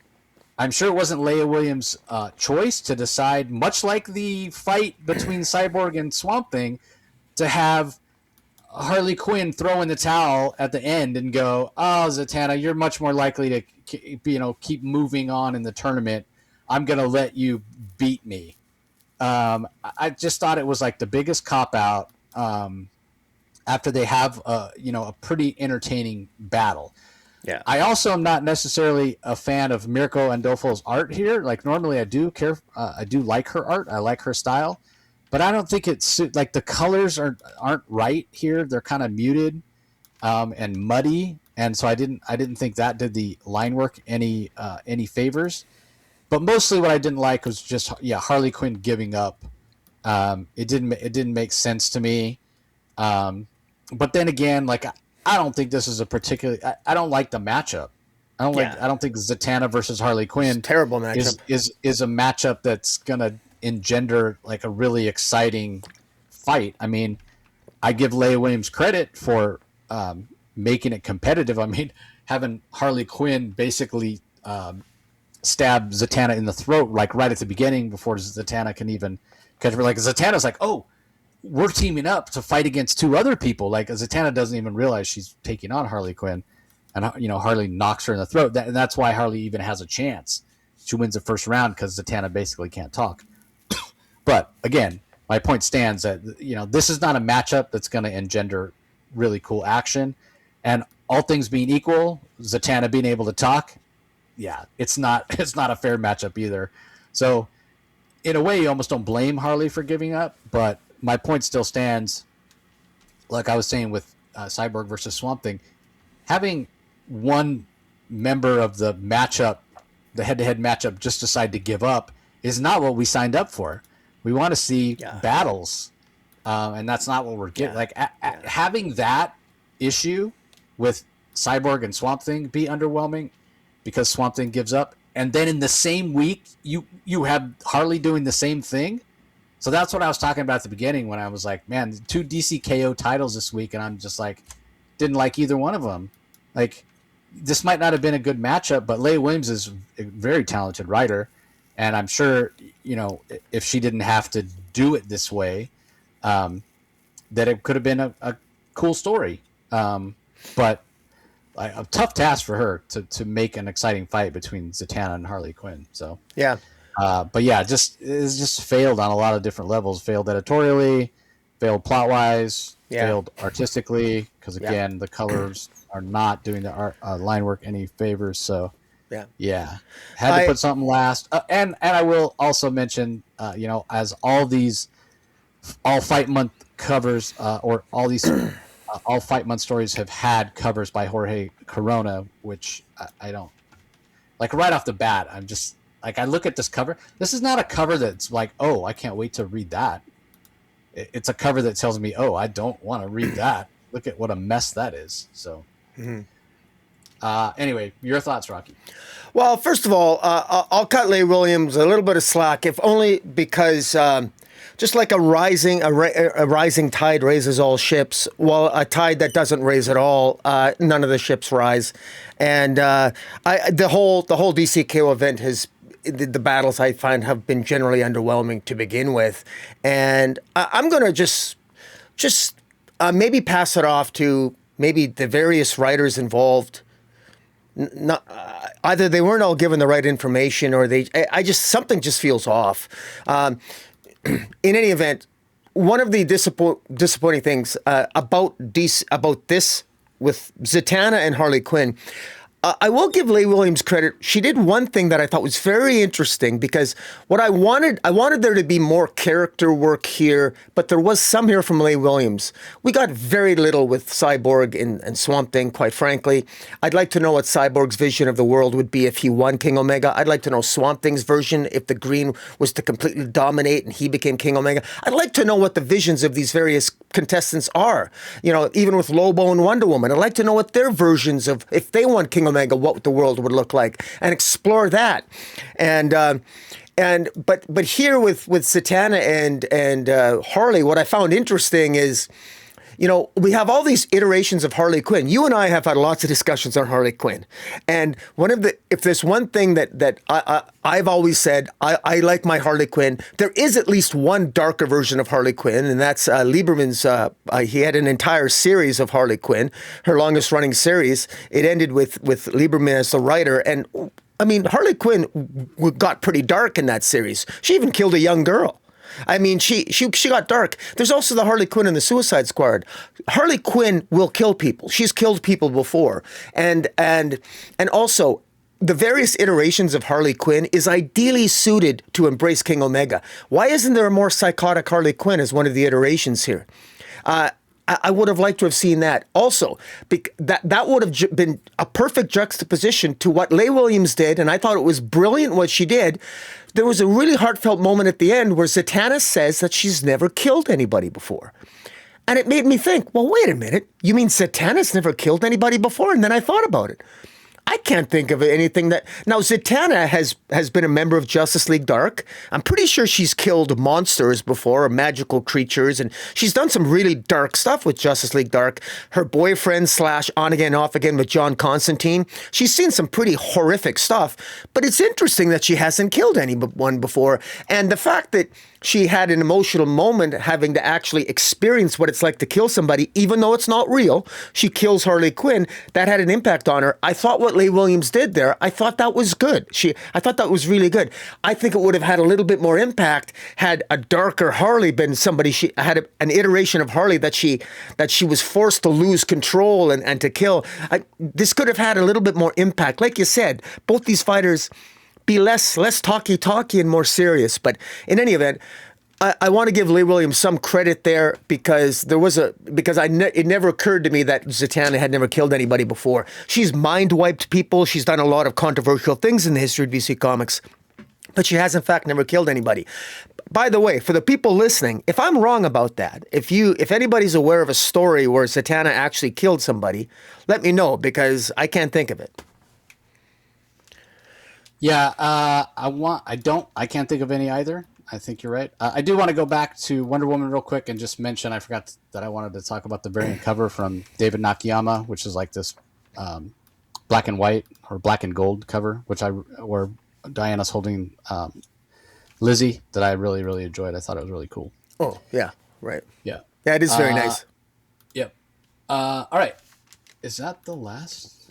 I'm sure it wasn't Leah Williams' choice to decide, much like the fight between Cyborg and Swamp Thing, to have Harley Quinn throw in the towel at the end and go, "Oh, Zatanna, you're much more likely to, keep moving on in the tournament. I'm going to let you beat me." I just thought it was like the biggest cop-out after they have a pretty entertaining battle. Yeah. I also am not necessarily a fan of Mirko Andolfo's art here. Like, normally I do like her art. I like her style. But I don't think it's like the colors aren't right here. They're kind of muted and muddy, and so I didn't think that did the line work any favors. But mostly what I didn't like was just Harley Quinn giving up. It didn't make sense to me. But then again, like I don't think this is a particularly. I don't like the matchup. I don't think Zatanna versus Harley Quinn terrible matchup is a matchup that's gonna engender like a really exciting fight. I mean, I give Leah Williams credit for making it competitive. I mean, having Harley Quinn basically stab Zatanna in the throat, like right at the beginning before Zatanna can even catch her. Like Zatanna's like, oh, we're teaming up to fight against two other people. Like Zatanna doesn't even realize she's taking on Harley Quinn, and Harley knocks her in the throat. And that's why Harley even has a chance. She wins the first round because Zatanna basically can't talk. But again, my point stands that this is not a matchup that's going to engender really cool action. And all things being equal, Zatanna being able to talk, yeah, it's not a fair matchup either. So in a way, you almost don't blame Harley for giving up, but my point still stands. Like I was saying with Cyborg versus Swamp Thing, having one member of the matchup, the head-to-head matchup, just decide to give up is not what we signed up for. We want to see battles, and that's not what we're getting. Having that issue with Cyborg and Swamp Thing be underwhelming because Swamp Thing gives up, and then in the same week you have Harley doing the same thing. So that's what I was talking about at the beginning when I was like, man, 2 DC KO titles this week, and I'm just like, didn't like either one of them. Like, this might not have been a good matchup, but Leah Williams is a very talented writer, and I'm sure, if she didn't have to do it this way, that it could have been a cool story. But a tough task for her to make an exciting fight between Zatanna and Harley Quinn. So yeah. But yeah, it's just failed on a lot of different levels. Failed editorially, failed plot wise, failed artistically, because again, the colors are not doing the art line work any favors. So had to put something last. And I will also mention, as all Fight Month covers or all these all Fight Month stories have had covers by Jorge Corona, which I don't like. Right off the bat, I'm just. Like, I look at this cover. This is not a cover that's like, oh, I can't wait to read that. It's a cover that tells me, oh, I don't want to read that. Look at what a mess that is. So, anyway, your thoughts, Rocky? Well, first of all, I'll cut Leah Williams a little bit of slack, if only because just like a rising tide raises all ships, well, a tide that doesn't raise at all, none of the ships rise. And the whole DCKO event has. The battles I find have been generally underwhelming to begin with, and I'm going to just maybe pass it off to maybe the various writers involved. Not either they weren't all given the right information, or something just feels off. In any event, one of the disappointing things about this with Zatanna and Harley Quinn. I will give Leah Williams credit. She did one thing that I thought was very interesting, because what I wanted there to be more character work here, but there was some here from Leah Williams. We got very little with Cyborg and Swamp Thing, quite frankly. I'd like to know what Cyborg's vision of the world would be if he won King Omega. I'd like to know Swamp Thing's version if the Green was to completely dominate and he became King Omega. I'd like to know what the visions of these various contestants are. Even with Lobo and Wonder Woman, I'd like to know what their versions of, if they won King Omega, what the world would look like, and explore that. But here with Zatanna and Harley, what I found interesting is, we have all these iterations of Harley Quinn. You and I have had lots of discussions on Harley Quinn, and if there's one thing that I've always said, I like my Harley Quinn. There is at least one darker version of Harley Quinn, and that's Lieberman's. He had an entire series of Harley Quinn, her longest running series. It ended with Lieberman as the writer, and I mean, Harley Quinn got pretty dark in that series. She even killed a young girl. I mean, she got dark. There's also the Harley Quinn and the Suicide Squad. Harley Quinn will kill people. She's killed people before. And also, the various iterations of Harley Quinn is ideally suited to embrace King Omega. Why isn't there a more psychotic Harley Quinn as one of the iterations here? I would have liked to have seen that. Also, that would have been a perfect juxtaposition to what Leah Williams did, and I thought it was brilliant what she did. There was a really heartfelt moment at the end where Zatanna says that she's never killed anybody before. And it made me think, well, wait a minute. You mean Zatanna's never killed anybody before? And then I thought about it. I can't think of anything that... Now, Zatanna has been a member of Justice League Dark. I'm pretty sure she's killed monsters before, or magical creatures, and she's done some really dark stuff with Justice League Dark. Her boyfriend / on again, off again with John Constantine. She's seen some pretty horrific stuff, but it's interesting that she hasn't killed anyone before. And the fact that she had an emotional moment having to actually experience what it's like to kill somebody, even though it's not real. She kills Harley Quinn. That had an impact on her. I thought what Leigh Williams did there, I thought that was good. I thought that was really good. I think it would have had a little bit more impact had a darker Harley been somebody. She had an iteration of Harley that she was forced to lose control and to kill. This could have had a little bit more impact. Like you said, both these fighters be less talky and more serious. But in any event, I want to give Leigh Williams some credit there because it never occurred to me that Zatanna had never killed anybody before. She's mind wiped people. She's done a lot of controversial things in the history of DC Comics, but she has in fact never killed anybody. By the way, for the people listening, if I'm wrong about that, if anybody's aware of a story where Zatanna actually killed somebody, let me know because I can't think of it. Yeah, I can't think of any either. I think you're right. I do want to go back to Wonder Woman real quick and just mention, I forgot that I wanted to talk about the variant cover from David Nakayama, which is like this black and white or black and gold cover, where Diana's holding Lizzie, that I really, really enjoyed. I thought it was really cool. Oh, yeah, right. Yeah. Yeah, it is very nice. Yep. All right. Is that the last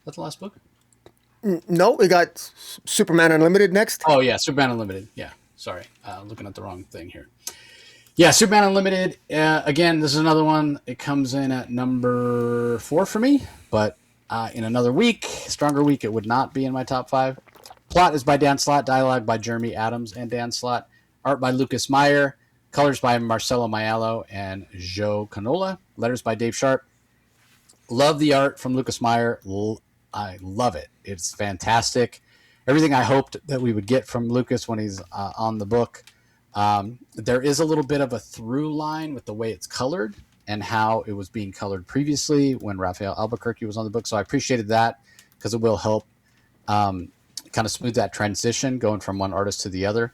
book? No, we got Superman Unlimited next. Oh, yeah, Superman Unlimited. Yeah, sorry. Looking at the wrong thing here. Yeah, Superman Unlimited. Again, this is another one. It comes in at number 4 for me, but in another week, stronger week, it would not be in my top 5. Plot is by Dan Slott, dialogue by Jeremy Adams and Dan Slott, art by Lucas Meyer, colors by Marcelo Maiello and Joe Canola, letters by Dave Sharp. Love the art from Lucas Meyer. I love it. It's fantastic. Everything I hoped that we would get from Lucas when he's on the book. There is a little bit of a through line with the way it's colored and how it was being colored previously when Raphael Albuquerque was on the book. So I appreciated that because it will help kind of smooth that transition going from one artist to the other.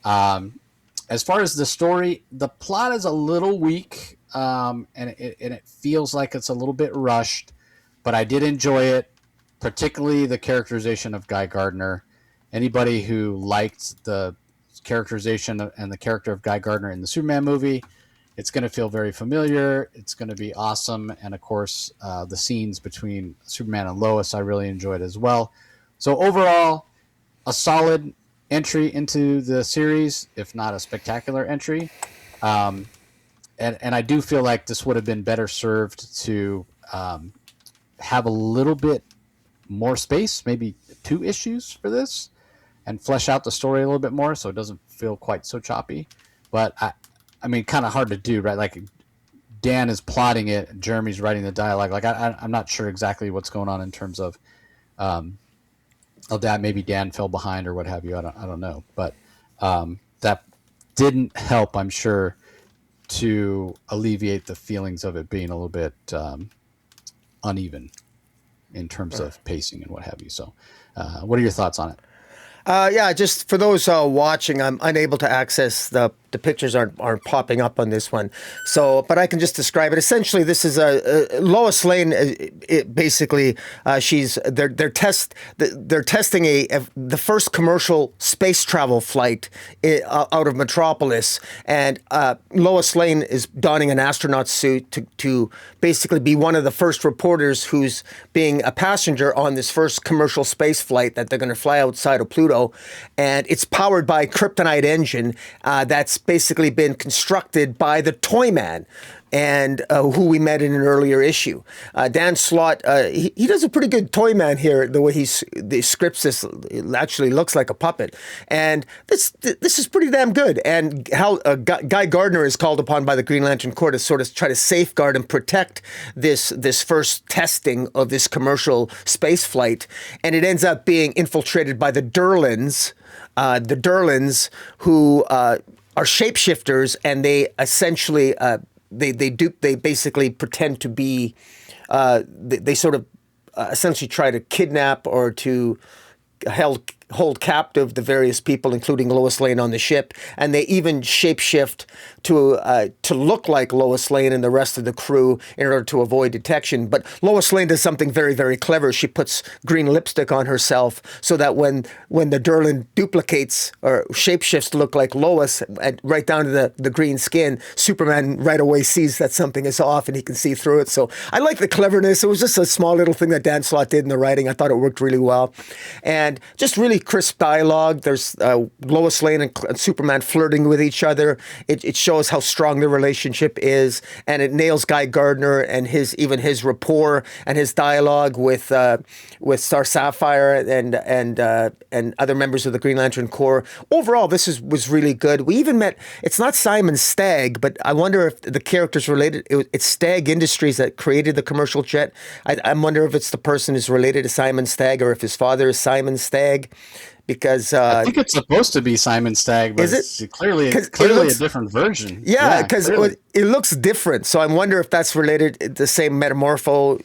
As far as the story, the plot is a little weak and it feels like it's a little bit rushed, but I did enjoy it. Particularly the characterization of Guy Gardner. Anybody who liked the characterization and the character of Guy Gardner in the Superman movie, it's going to feel very familiar. It's going to be awesome. And of course, the scenes between Superman and Lois, I really enjoyed as well. So overall, a solid entry into the series, if not a spectacular entry. And I do feel like this would have been better served to have a little bit more space, maybe 2 issues for this, and flesh out the story a little bit more so it doesn't feel quite so choppy. But I mean, kind of hard to do, right? Like Dan is plotting it, Jeremy's writing the dialogue. Like I'm not sure exactly what's going on in terms of that maybe Dan fell behind or what have you. I don't know, but that didn't help, I'm sure, to alleviate the feelings of it being a little bit uneven in terms of pacing and what have you. So what are your thoughts on it? Yeah, just for those watching, I'm unable to access the pictures aren't popping up on this one. So, but I can just describe it. Essentially, this is Lois Lane. Basically, they're testing the first commercial space travel flight out of Metropolis, and Lois Lane is donning an astronaut suit to basically be one of the first reporters who's being a passenger on this first commercial space flight that they're going to fly outside of Pluto, and it's powered by a Kryptonite engine that's basically been constructed by the Toyman, and who we met in an earlier issue. Dan Slott, he does a pretty good Toyman here. The way the scripts this, it actually looks like a puppet, and this is pretty damn good. And how Guy Gardner is called upon by the Green Lantern Corps to sort of try to safeguard and protect this first testing of this commercial space flight, and it ends up being infiltrated by the Durlans. The Durlans, who are shapeshifters, and they essentially they basically pretend to be they sort of essentially try to kidnap or to hold captive the various people, including Lois Lane on the ship, and they even shapeshift to look like Lois Lane and the rest of the crew in order to avoid detection. But Lois Lane does something very, very clever. She puts green lipstick on herself so that when the Durlan duplicates or shapeshifts to look like Lois, right down to the green skin, Superman right away sees that something is off and he can see through it. So I like the cleverness. It was just a small little thing that Dan Slott did in the writing. I thought it worked really well. And just really crisp dialogue. There's Lois Lane and Superman flirting with each other. It shows how strong their relationship is, and it nails Guy Gardner and his rapport and his dialogue with Star Sapphire and other members of the Green Lantern Corps. Overall, this was really good. We even met. It's not Simon Stagg, but I wonder if the character's related. It's Stagg Industries that created the commercial jet. I wonder if it's the person who's related to Simon Stagg or if his father is Simon Stagg. Because I think it's supposed to be Simon Stagg, but it's clearly a different version. Yeah, because it looks different. So I wonder if that's related. The same Metamorpho,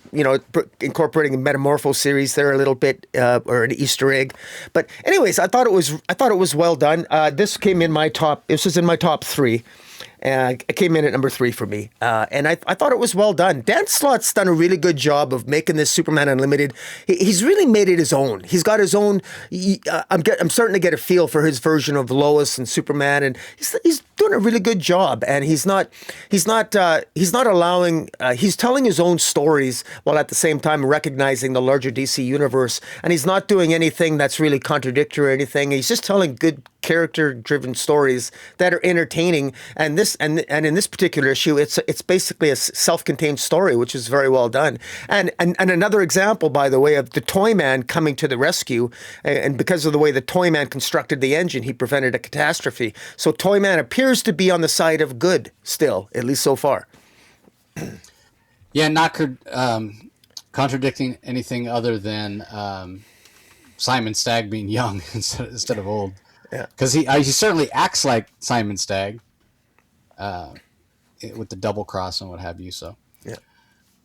incorporating a Metamorpho series there a little bit, or an Easter egg. But anyways, I thought it was well done. This came in my top. This was in my top 3. It came in at number 3 for me. And I thought it was well done. Dan Slott's done a really good job of making this Superman Unlimited. He's really made it his own. He's got his own. I'm starting to get a feel for his version of Lois and Superman, and he's doing a really good job. And he's telling his own stories while at the same time recognizing the larger DC universe. And he's not doing anything that's really contradictory or anything. He's just telling good character-driven stories that are entertaining. And in this particular issue, it's basically a self-contained story, which is very well done. And another example, by the way, of the Toyman coming to the rescue. And because of the way the Toyman constructed the engine, he prevented a catastrophe. So Toyman appears to be on the side of good still, at least so far. Yeah, not contradicting anything other than Simon Stagg being young instead of old. Yeah, because he certainly acts like Simon Stagg, with the double cross and what have you. So, yeah.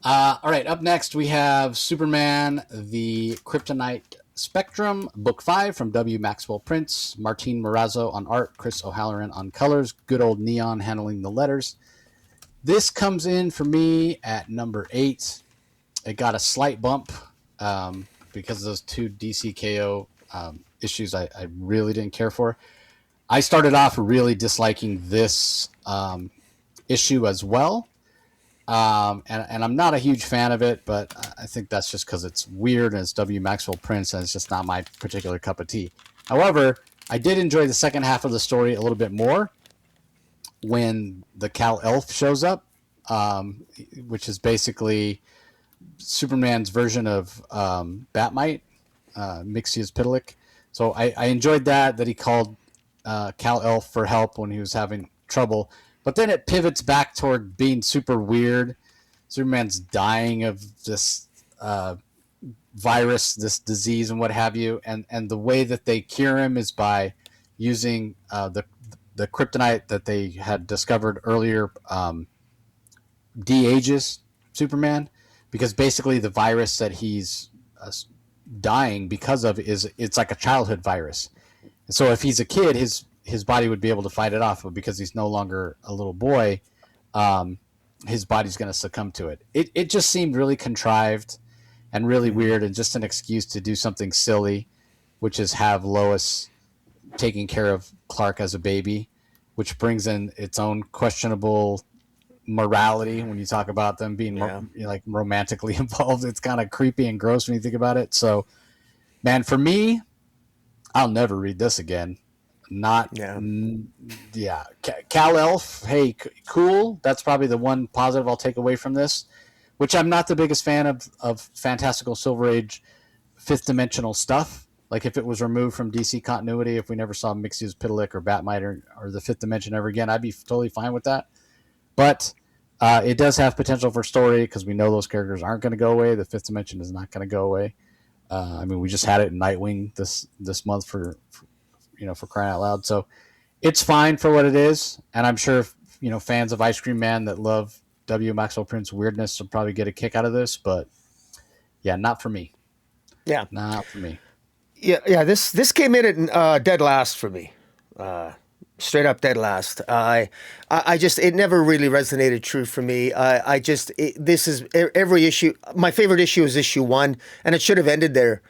All right. Up next, we have Superman: The Kryptonite Spectrum, Book 5 from W. Maxwell Prince, Martin Morazzo on art, Chris O'Halloran on colors. Good old Neon handling the letters. This comes in for me at number 8. It got a slight bump because of those 2 DCKO issues I really didn't care for. I started off really disliking this issue as well. And I'm not a huge fan of it, but I think that's just because it's weird and it's W. Maxwell Prince and it's just not my particular cup of tea. However, I did enjoy the second half of the story a little bit more when the Kal-Elf shows up, which is basically Superman's version of Batmite, Mxyzptlk. So I enjoyed that he called Kal-Elf for help when he was having trouble. But then it pivots back toward being super weird. Superman's dying of this virus, this disease, and what have you. And the way that they cure him is by using the kryptonite that they had discovered earlier de-ages Superman. Because basically the virus that he's dying because of it's like a childhood virus. And so if he's a kid, his body would be able to fight it off, but because he's no longer a little boy, his body's going to succumb to it. It just seemed really contrived and really weird and just an excuse to do something silly, which is have Lois taking care of Clark as a baby, which brings in its own questionable morality when you talk about them being like romantically involved. It's kind of creepy and gross when you think about it. So, man, for me, I'll never read this again. Kal-Elf, hey, cool. That's probably the one positive I'll take away from this, which I'm not the biggest fan of fantastical Silver Age fifth dimensional stuff. Like if it was removed from DC continuity, if we never saw Mxyzptlk or Batmite or the fifth dimension ever again, I'd be totally fine with that. But it does have potential for story because we know those characters aren't going to go away. The fifth dimension is not going to go away. I mean, we just had it in Nightwing this month for crying out loud. So it's fine for what it is. And I'm sure, fans of Ice Cream Man that love W. Maxwell Prince weirdness will probably get a kick out of this. But Yeah, not for me. Yeah. Not for me. Yeah. This came in at dead last for me. Straight up dead last. I just it never really resonated true for me. This is every issue. My favorite issue is issue 1, and it should have ended there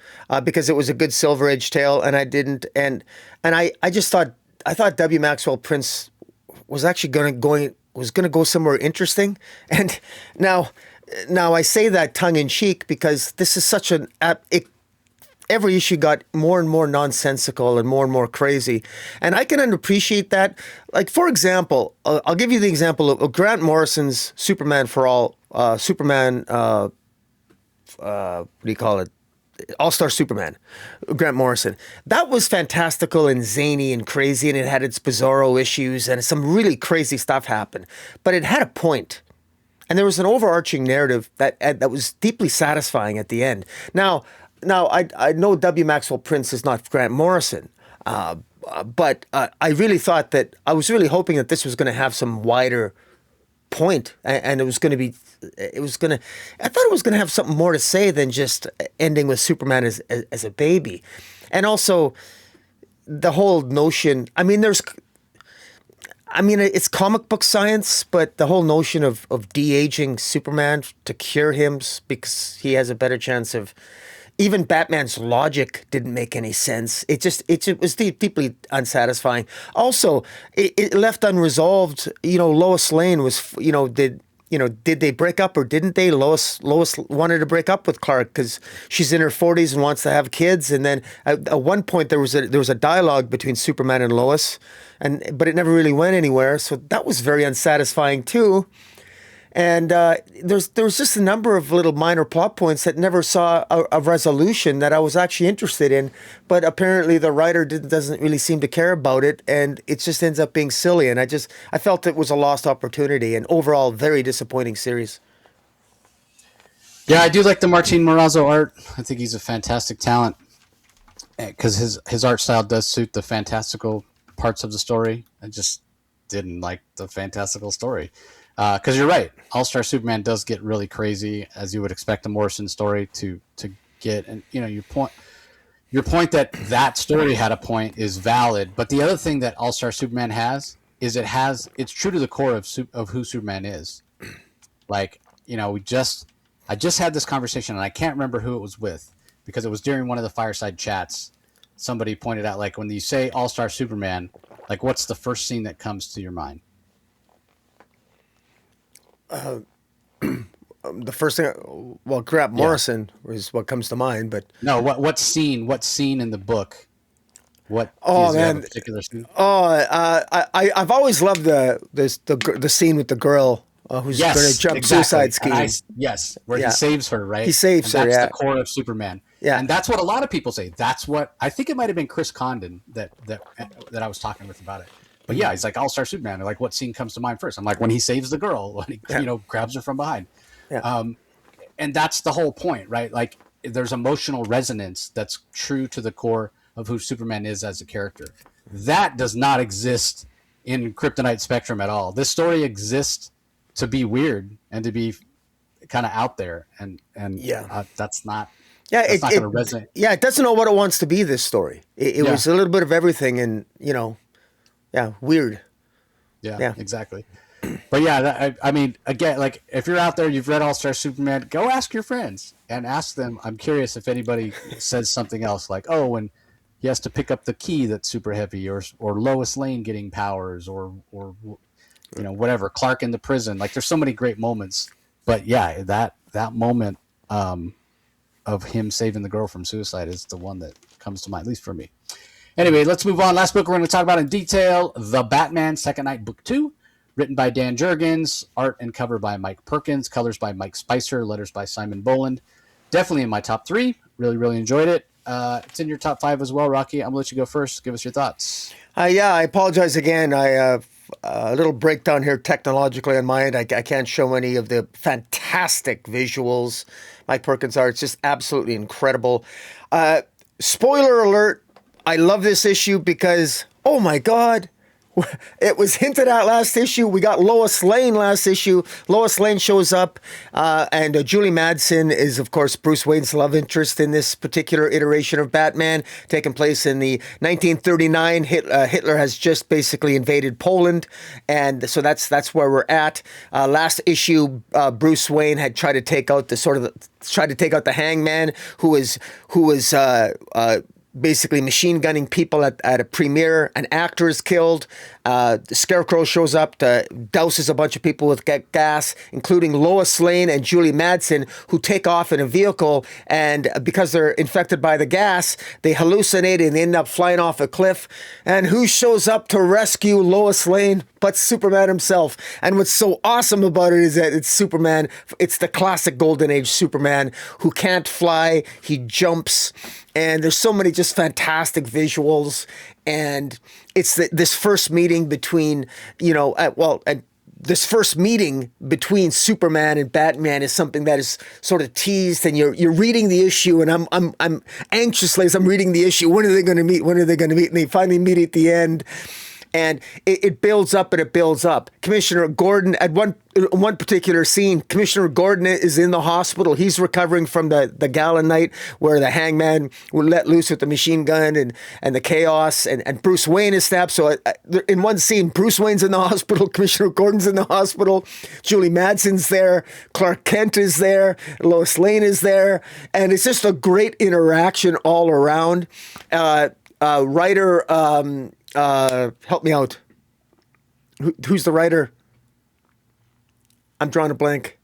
because it was a good Silver Age tale, and I didn't. And I just thought W. Maxwell Prince was actually going to go somewhere interesting, and now I say that tongue in cheek because this is such an every issue got more and more nonsensical and more crazy. And I can appreciate that. Like, for example, I'll give you the example of Grant Morrison's Superman for All, Superman, what do you call it? All-Star Superman, Grant Morrison. That was fantastical and zany and crazy, and it had its bizarro issues, and some really crazy stuff happened. But it had a point. And there was an overarching narrative that was deeply satisfying at the end. Now, I know W. Maxwell Prince is not Grant Morrison, but I really thought that I was really hoping that this was going to have some wider point, and I thought it was going to have something more to say than just ending with Superman as a baby, and also the whole notion. It's comic book science, but the whole notion of de-aging Superman to cure him because he has a better chance of. Even Batman's logic didn't make any sense. It was deeply unsatisfying. Also, it left unresolved. Lois Lane was, did they break up or didn't they? Lois wanted to break up with Clark because she's in her 40s and wants to have kids. And then at one point there was a dialogue between Superman and Lois, but it never really went anywhere. So that was very unsatisfying too. And there was just a number of little minor plot points that never saw a resolution that I was actually interested in. But apparently the writer doesn't really seem to care about it, and it just ends up being silly. And I felt it was a lost opportunity, and overall very disappointing series. Yeah, I do like the Martin Morazzo art. I think he's a fantastic talent because his art style does suit the fantastical parts of the story. I just didn't like the fantastical story. Because you're right, All-Star Superman does get really crazy, as you would expect a Morrison story to get. And your point that story had a point is valid. But the other thing that All-Star Superman has is it's true to the core of who Superman is. Like, I just had this conversation, and I can't remember who it was with because it was during one of the fireside chats. Somebody pointed out, like, when you say All-Star Superman, like, what's the first scene that comes to your mind? The first thing, Grant Morrison is what comes to mind, but no, what scene in the book? What? Oh man, a particular scene? I've always loved the scene with the girl who's going to jump suicide scheme. Where he saves her, right? He saves her. That's the core of Superman. Yeah, and that's what a lot of people say. That's what I think it might have been Chris Condon that I was talking with about it. But yeah, he's like All-Star Superman. They're like, what scene comes to mind first? I'm like, when he saves the girl, when he grabs her from behind. Yeah. And that's the whole point, right? Like, there's emotional resonance that's true to the core of who Superman is as a character. That does not exist in Kryptonite Spectrum at all. This story exists to be weird and to be kind of out there, and that's not. Yeah, it's not going to resonate. Yeah, it doesn't know what it wants to be. This story, it was a little bit of everything, and yeah, weird. Yeah, exactly. But yeah, I mean, again, like, if you're out there, you've read All-Star Superman, go ask your friends and ask them. I'm curious if anybody says something else, like, oh, when he has to pick up the key that's super heavy, or Lois Lane getting powers, or whatever, Clark in the prison. Like, there's so many great moments. But yeah, that moment of him saving the girl from suicide is the one that comes to mind, at least for me. Anyway, let's move on. Last book we're going to talk about in detail, The Batman, Second Night, Book 2. Written by Dan Jurgens, art and cover by Mike Perkins, colors by Mike Spicer, letters by Simon Boland. Definitely in my top 3. Really, really enjoyed it. It's in your top 5 as well, Rocky. I'm going to let you go first. Give us your thoughts. Yeah, I apologize again. I have a little breakdown here technologically on my end. I can't show any of the fantastic visuals Mike Perkins art. It's just absolutely incredible. Spoiler alert. I love this issue because, oh my God, It was hinted at last issue. We got Lois Lane last issue. Lois Lane shows up, and Julie Madsen is, of course, Bruce Wayne's love interest in this particular iteration of Batman, taking place in the 1939. Hitler has just basically invaded Poland, and so that's where we're at. Last issue, Bruce Wayne had tried to take out the Hangman, who was basically machine gunning people at a premiere. An actor is killed. The Scarecrow shows up, douses a bunch of people with gas, including Lois Lane and Julie Madsen, who take off in a vehicle. And because they're infected by the gas, they hallucinate and they end up flying off a cliff. And who shows up to rescue Lois Lane but Superman himself? And what's so awesome about it is that it's Superman. It's the classic Golden Age Superman who can't fly. He jumps. And there's so many just fantastic visuals. And it's this first meeting between, this first meeting between Superman and Batman is something that is sort of teased, and you're reading the issue, and I'm anxiously as I'm reading the issue, when are they going to meet? When are they going to meet? And they finally meet at the end. And it builds up and it builds up. Commissioner Gordon, at one particular scene, Commissioner Gordon is in the hospital. He's recovering from the gala night where the Hangman was let loose with the machine gun and the chaos, and Bruce Wayne is stabbed. So in one scene, Bruce Wayne's in the hospital, Commissioner Gordon's in the hospital, Julie Madsen's there, Clark Kent is there, Lois Lane is there, and it's just a great interaction all around. Writer... help me out. Who's the writer? I'm drawing a blank.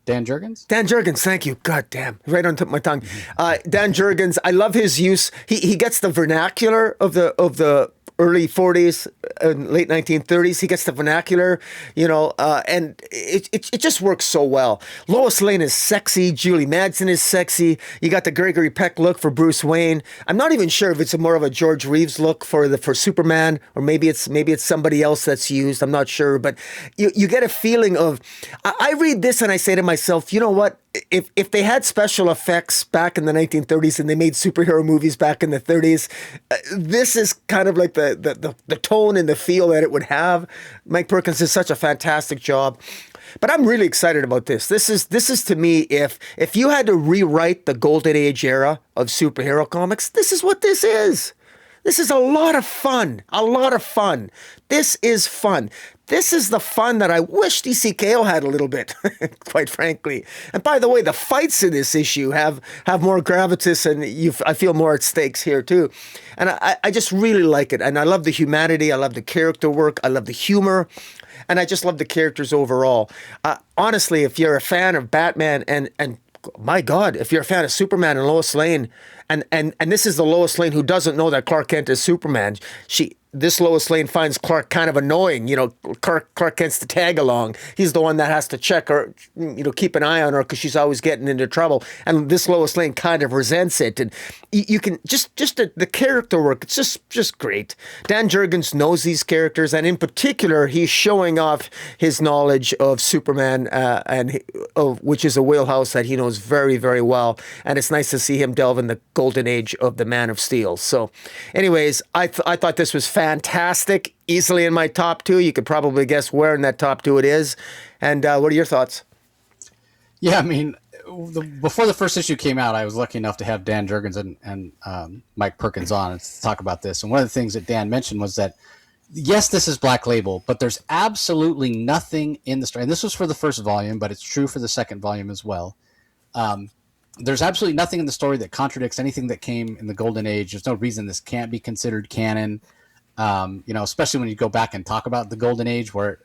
Dan Jurgens? Dan Jurgens, thank you. God damn, right on the tip of my tongue. Dan Jurgens, I love his use. He gets the vernacular of the early 40s and late 1930s. He gets the vernacular, and it just works so well. Lois Lane is sexy. Julie Madsen is sexy. You got the Gregory Peck look for Bruce Wayne. I'm not even sure if it's more of a George Reeves look for Superman, or maybe it's somebody else that's used. I'm not sure, but you get a feeling of. I read this and I say to myself, you know what? If they had special effects back in the 1930s and they made superhero movies back in the 30s, this is kind of like the tone and the feel that it would have. Mike Perkins did such a fantastic job. But I'm really excited about this. This is to me, if you had to rewrite the Golden Age era of superhero comics, this is what this is. This is a lot of fun. A lot of fun. This is fun. This is the fun that I wish DCKO had a little bit, quite frankly. And by the way, the fights in this issue have more gravitas, and I feel more at stakes here too. And I just really like it. And I love the humanity. I love the character work. I love the humor. And I just love the characters overall. Honestly, if you're a fan of Batman and my God, if you're a fan of Superman and Lois Lane, and this is the Lois Lane who doesn't know that Clark Kent is Superman. This Lois Lane finds Clark kind of annoying. Clark Kent's the tag along. He's the one that has to check her, keep an eye on her because she's always getting into trouble. And this Lois Lane kind of resents it. And you can just the character work. It's just great. Dan Jurgens knows these characters, and in particular, he's showing off his knowledge of Superman, which is a wheelhouse that he knows very, very well. And it's nice to see him delve in the golden age of the Man of Steel. So, anyways, I thought this was fantastic, easily in my top two. You could probably guess where in that top two it is. And what are your thoughts? Yeah, I mean, before the first issue came out, I was lucky enough to have Dan Jurgens and Mike Perkins on to talk about this. And one of the things that Dan mentioned was that, yes, this is Black Label, but there's absolutely nothing in the story. And this was for the first volume, but it's true for the second volume as well. There's absolutely nothing in the story that contradicts anything that came in the Golden Age. There's no reason this can't be considered canon. Especially when you go back and talk about the Golden Age where,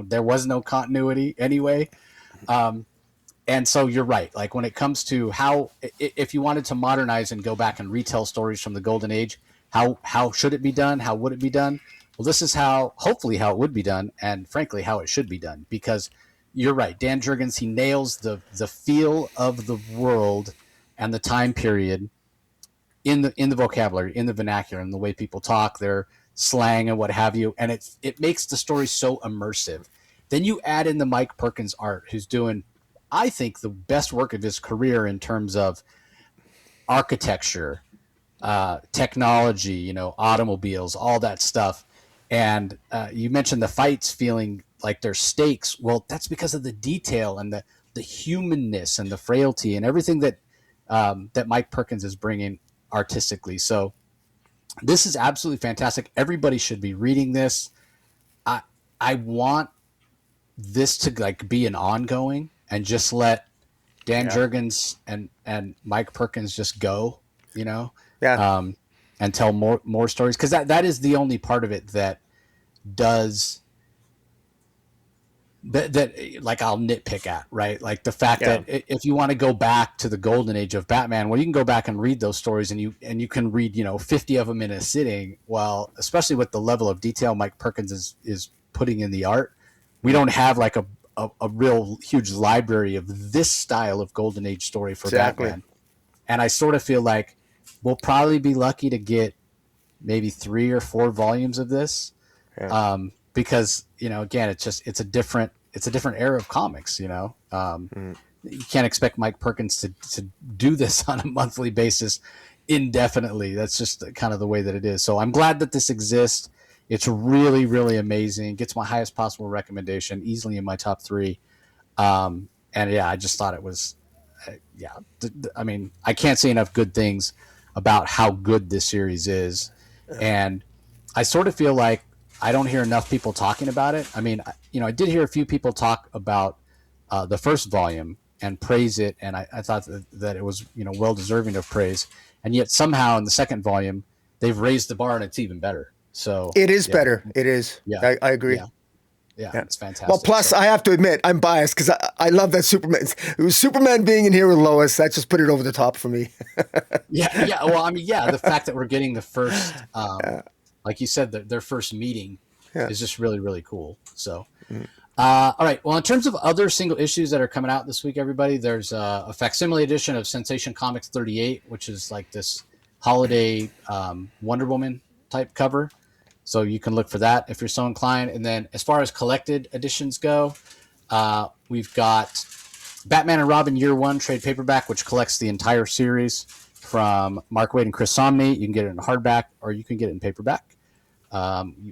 there was no continuity anyway. And so you're right. Like when it comes to how, if you wanted to modernize and go back and retell stories from the Golden Age, how should it be done? How would it be done? Well, this is hopefully how it would be done. And frankly, how it should be done, because you're right. Dan Jurgens, he nails the feel of the world and the time period in the vocabulary, in the vernacular, and the way people talk, their slang and what have you. And it makes the story so immersive. Then you add in the Mike Perkins art, who's doing, I think, the best work of his career in terms of architecture, technology, automobiles, all that stuff. And you mentioned the fights feeling like they're stakes. Well, that's because of the detail and the humanness and the frailty and everything that Mike Perkins is bringing artistically. So this is absolutely fantastic. Everybody should be reading this. I I want this to like be an ongoing and just let Dan Yeah. Jurgens and Mike Perkins just go, you know, Yeah. um, and tell more stories, because that is the only part of it that does that like I'll nitpick at, right? Like the fact Yeah. that if you want to go back to the golden age of Batman, well, you can go back and read those stories, and you can read 50 of them in a sitting. Well, especially with the level of detail Mike Perkins is putting in the art, we don't have like a real huge library of this style of golden age story for Exactly. Batman. And I sort of feel like we'll probably be lucky to get maybe 3 or 4 volumes of this, Yeah. because again, it's a different era of comics. You can't expect Mike Perkins to do this on a monthly basis indefinitely. That's just kind of the way that it is. So I'm glad that this exists. It's really, really amazing. Gets my highest possible recommendation, easily in my top 3. And yeah, I just thought it was, yeah. I mean, I can't say enough good things about how good this series is, and I sort of feel like I don't hear enough people talking about it. I mean, I did hear a few people talk about the first volume and praise it, and I thought that it was well deserving of praise, and yet somehow in the second volume they've raised the bar and it's even better. So It is yeah, better. It is. yeah, I agree. yeah, yeah. Yeah. It's fantastic. Well, plus, So, I have to admit, I'm biased because I love that Superman. It was Superman being in here with Lois. That just put it over the top for me. yeah, yeah. Well, I mean, yeah, the fact that we're getting the first, like you said, their first meeting Yeah. is just really, really cool. So, all right. Well, in terms of other single issues that are coming out this week, everybody, there's a facsimile edition of Sensation Comics 38, which is like this holiday Wonder Woman type cover. So you can look for that if you're so inclined. And then as far as collected editions go, we've got Batman and Robin Year One trade paperback, which collects the entire series from Mark Waid and Chris Somney. You can get it in hardback or you can get it in paperback.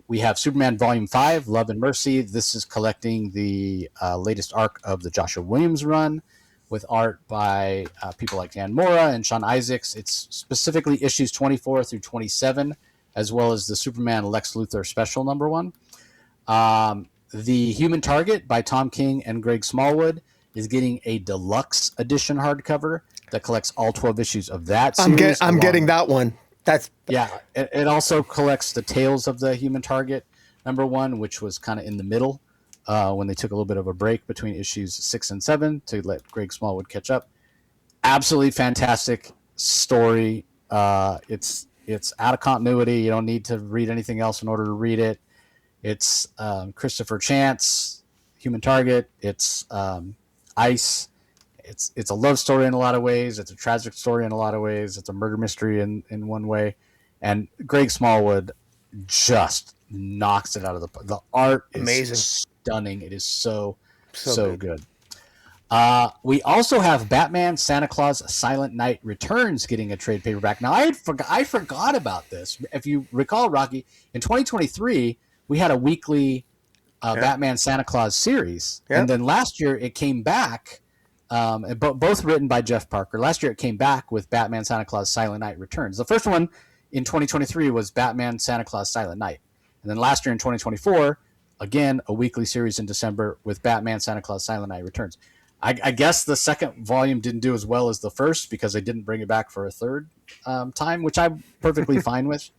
We have Superman Volume 5, Love and Mercy. This is collecting the latest arc of the Joshua Williams run with art by people like Dan Mora and Sean Isaacs. It's specifically issues 24 through 27, as well as the Superman Lex Luthor special #1. The Human Target by Tom King and Greg Smallwood is getting a deluxe edition hardcover that collects all 12 issues of that series. I'm getting that one. That's Yeah, it also collects the Tales of the Human Target #1, which was kind of in the middle when they took a little bit of a break between issues 6 and 7 to let Greg Smallwood catch up. Absolutely fantastic story. It's out of continuity. You don't need to read anything else in order to read it. It's Christopher Chance, Human Target. It's Ice. It's a love story in a lot of ways. It's a tragic story in a lot of ways. It's a murder mystery in one way. And Greg Smallwood just knocks it out of the art is amazing. stunning. It is so So good. We also have Batman Santa Claus Silent Night Returns getting a trade paperback. Now I forgot about this. If you recall, Rocky, in 2023 we had a weekly Batman Santa Claus series, and then last year it came back. Both written by Jeff Parker. Last year it came back with Batman Santa Claus Silent Night Returns. The first one in 2023 was Batman Santa Claus Silent Night. And then last year in 2024, again, a weekly series in December with Batman Santa Claus Silent Night Returns. I guess the second volume didn't do as well as the first because they didn't bring it back for a third time, which I'm perfectly fine with.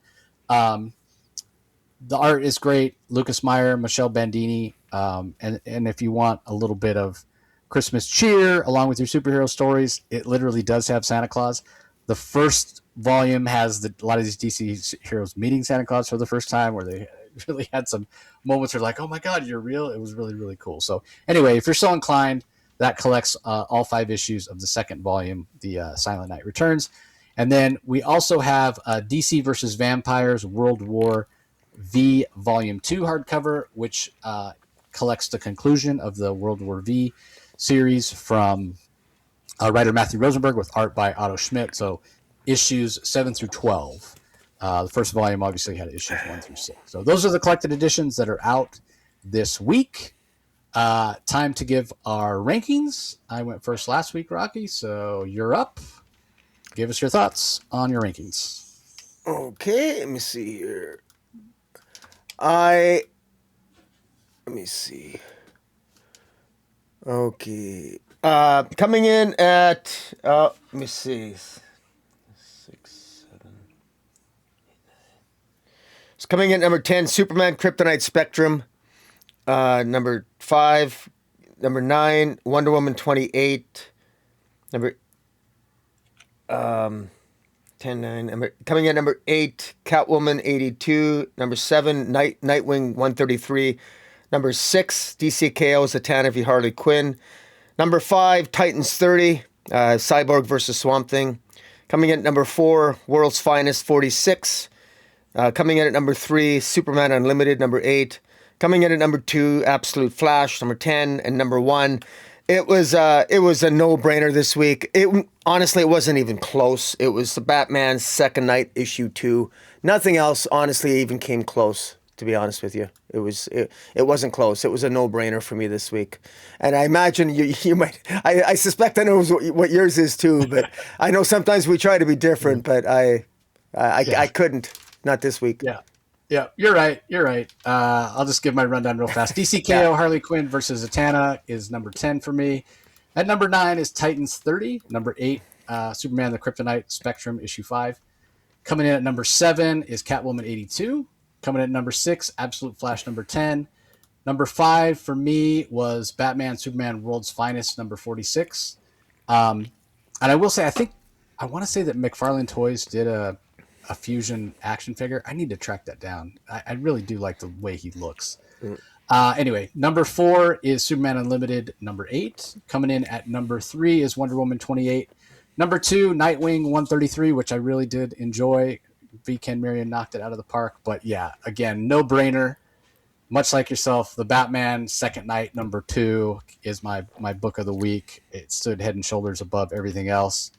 The art is great. Lucas Meyer, Michelle Bandini. And if you want a little bit of Christmas cheer along with your superhero stories, it literally does have Santa Claus. The first volume has a lot of these DC heroes meeting Santa Claus for the first time, where they really had some moments where like, oh my God, you're real. It was really, really cool. So anyway, if you're so inclined, that collects all 5 issues of the second volume, the Silent Night Returns. And then we also have DC versus Vampires World War V Volume 2 hardcover, which collects the conclusion of the World War V series from writer Matthew Rosenberg with art by Otto Schmidt. So issues 7 through 12 The first volume obviously had issues 1 through 6. So those are the collected editions that are out this week. Time to give our rankings. I went first last week, Rocky, so you're up. Give us your thoughts on your rankings. Okay, let me see here. Let me see. Okay. Coming in at, let me see. 6, 7. It's coming in at number 10, Superman Kryptonite Spectrum. Number 5, number 9, Wonder Woman 28. Number 10, 9. Coming in at number 8, Catwoman 82. Number 7, Nightwing 133. Number 6, DCKO Zatanna v Harley Quinn. Number 5, Titans 30, Cyborg versus Swamp Thing. Coming in at number 4, World's Finest 46. Coming in at number 3, Superman Unlimited, number 8. Coming in at number 2, Absolute Flash, number 10. And number 1, it was a no-brainer this week. Honestly, it wasn't even close. It was the Batman Second Night issue 2. Nothing else, honestly, even came close. To be honest with you, it wasn't close. It was a no-brainer for me this week, and I imagine you might. I suspect I know what yours is too, but I know sometimes we try to be different, but I couldn't. Not this week. Yeah, you're right. I'll just give my rundown real fast. DCKO Harley Quinn versus Zatanna is number 10 for me. At number 9 is Titans 30. Number 8, Superman the Kryptonite Spectrum issue 5. Coming in at number 7 is Catwoman 82. Coming in at number 6, Absolute Flash number 10. Number 5 for me was Batman Superman World's Finest number 46. And I will say, I want to say that McFarlane Toys did a Fusion action figure. I need to track that down. I really do like the way he looks. Anyway, number 4 is Superman Unlimited number 8. Coming in at number 3 is Wonder Woman 28. Number 2, Nightwing 133, which I really did enjoy. V. Ken Marion knocked it out of the park. But yeah, again, no brainer. Much like yourself, the Batman Second Night number 2 is my book of the week. It stood head and shoulders above everything else.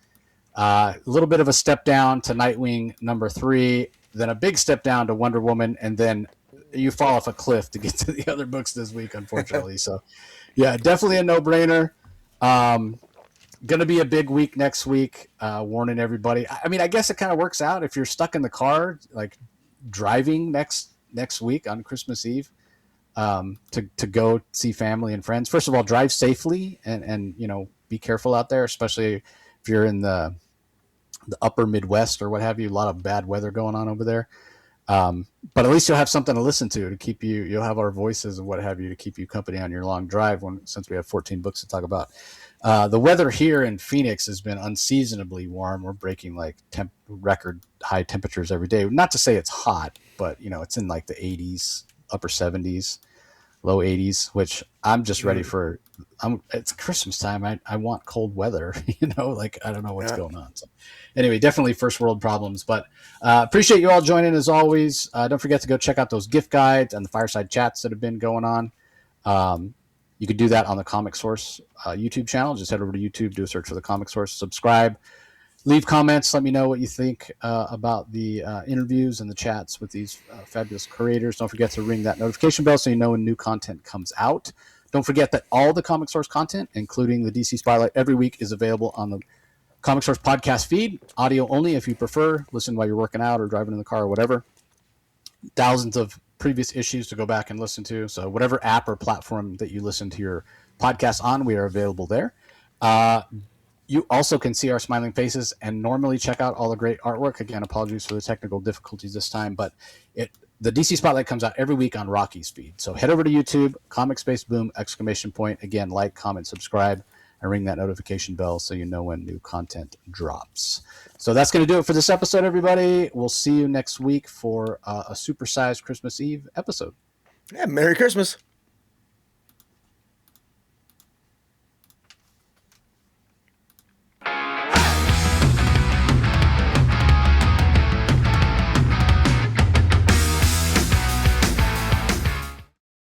A little bit of a step down to Nightwing number 3, then a big step down to Wonder Woman, and then you fall off a cliff to get to the other books this week, unfortunately. So yeah, definitely a no-brainer. Going to be a big week next week, warning everybody. I mean, I guess it kind of works out if you're stuck in the car, like driving next week on Christmas Eve, to go see family and friends. First of all, drive safely and be careful out there, especially if you're in the upper Midwest or what have you. A lot of bad weather going on over there. But at least you'll have something to listen to keep you. You'll have our voices and what have you to keep you company on your long drive. Since we have 14 books to talk about. The weather here in Phoenix has been unseasonably warm. We're breaking like record high temperatures every day. Not to say it's hot, but it's in like the 80s, upper 70s, low 80s, which I'm just ready for. It's Christmas time. I want cold weather, like I don't know what's going on. So anyway, definitely first world problems, but appreciate you all joining as always. Don't forget to go check out those gift guides and the fireside chats that have been going on. You could do that on the Comic Source YouTube channel. Just head over to YouTube, do a search for the Comic Source, subscribe, leave comments. Let me know what you think about the interviews and the chats with these fabulous creators. Don't forget to ring that notification bell so you know when new content comes out. Don't forget that all the Comic Source content, including the DC Spotlight every week, is available on the Comic Source podcast feed, audio only if you prefer. Listen while you're working out or driving in the car or whatever. Thousands of previous issues to go back and listen to. So whatever app or platform that you listen to your podcast on, we are available there. You also can see our smiling faces and normally check out all the great artwork. Again, apologies for the technical difficulties this time, but the DC Spotlight comes out every week on Rocky's feed. So head over to YouTube, Comic Space Boom, ! Again, like, comment, subscribe, and ring that notification bell so you know when new content drops. So that's going to do it for this episode, everybody. We'll see you next week for a supersized Christmas Eve episode. Yeah, Merry Christmas.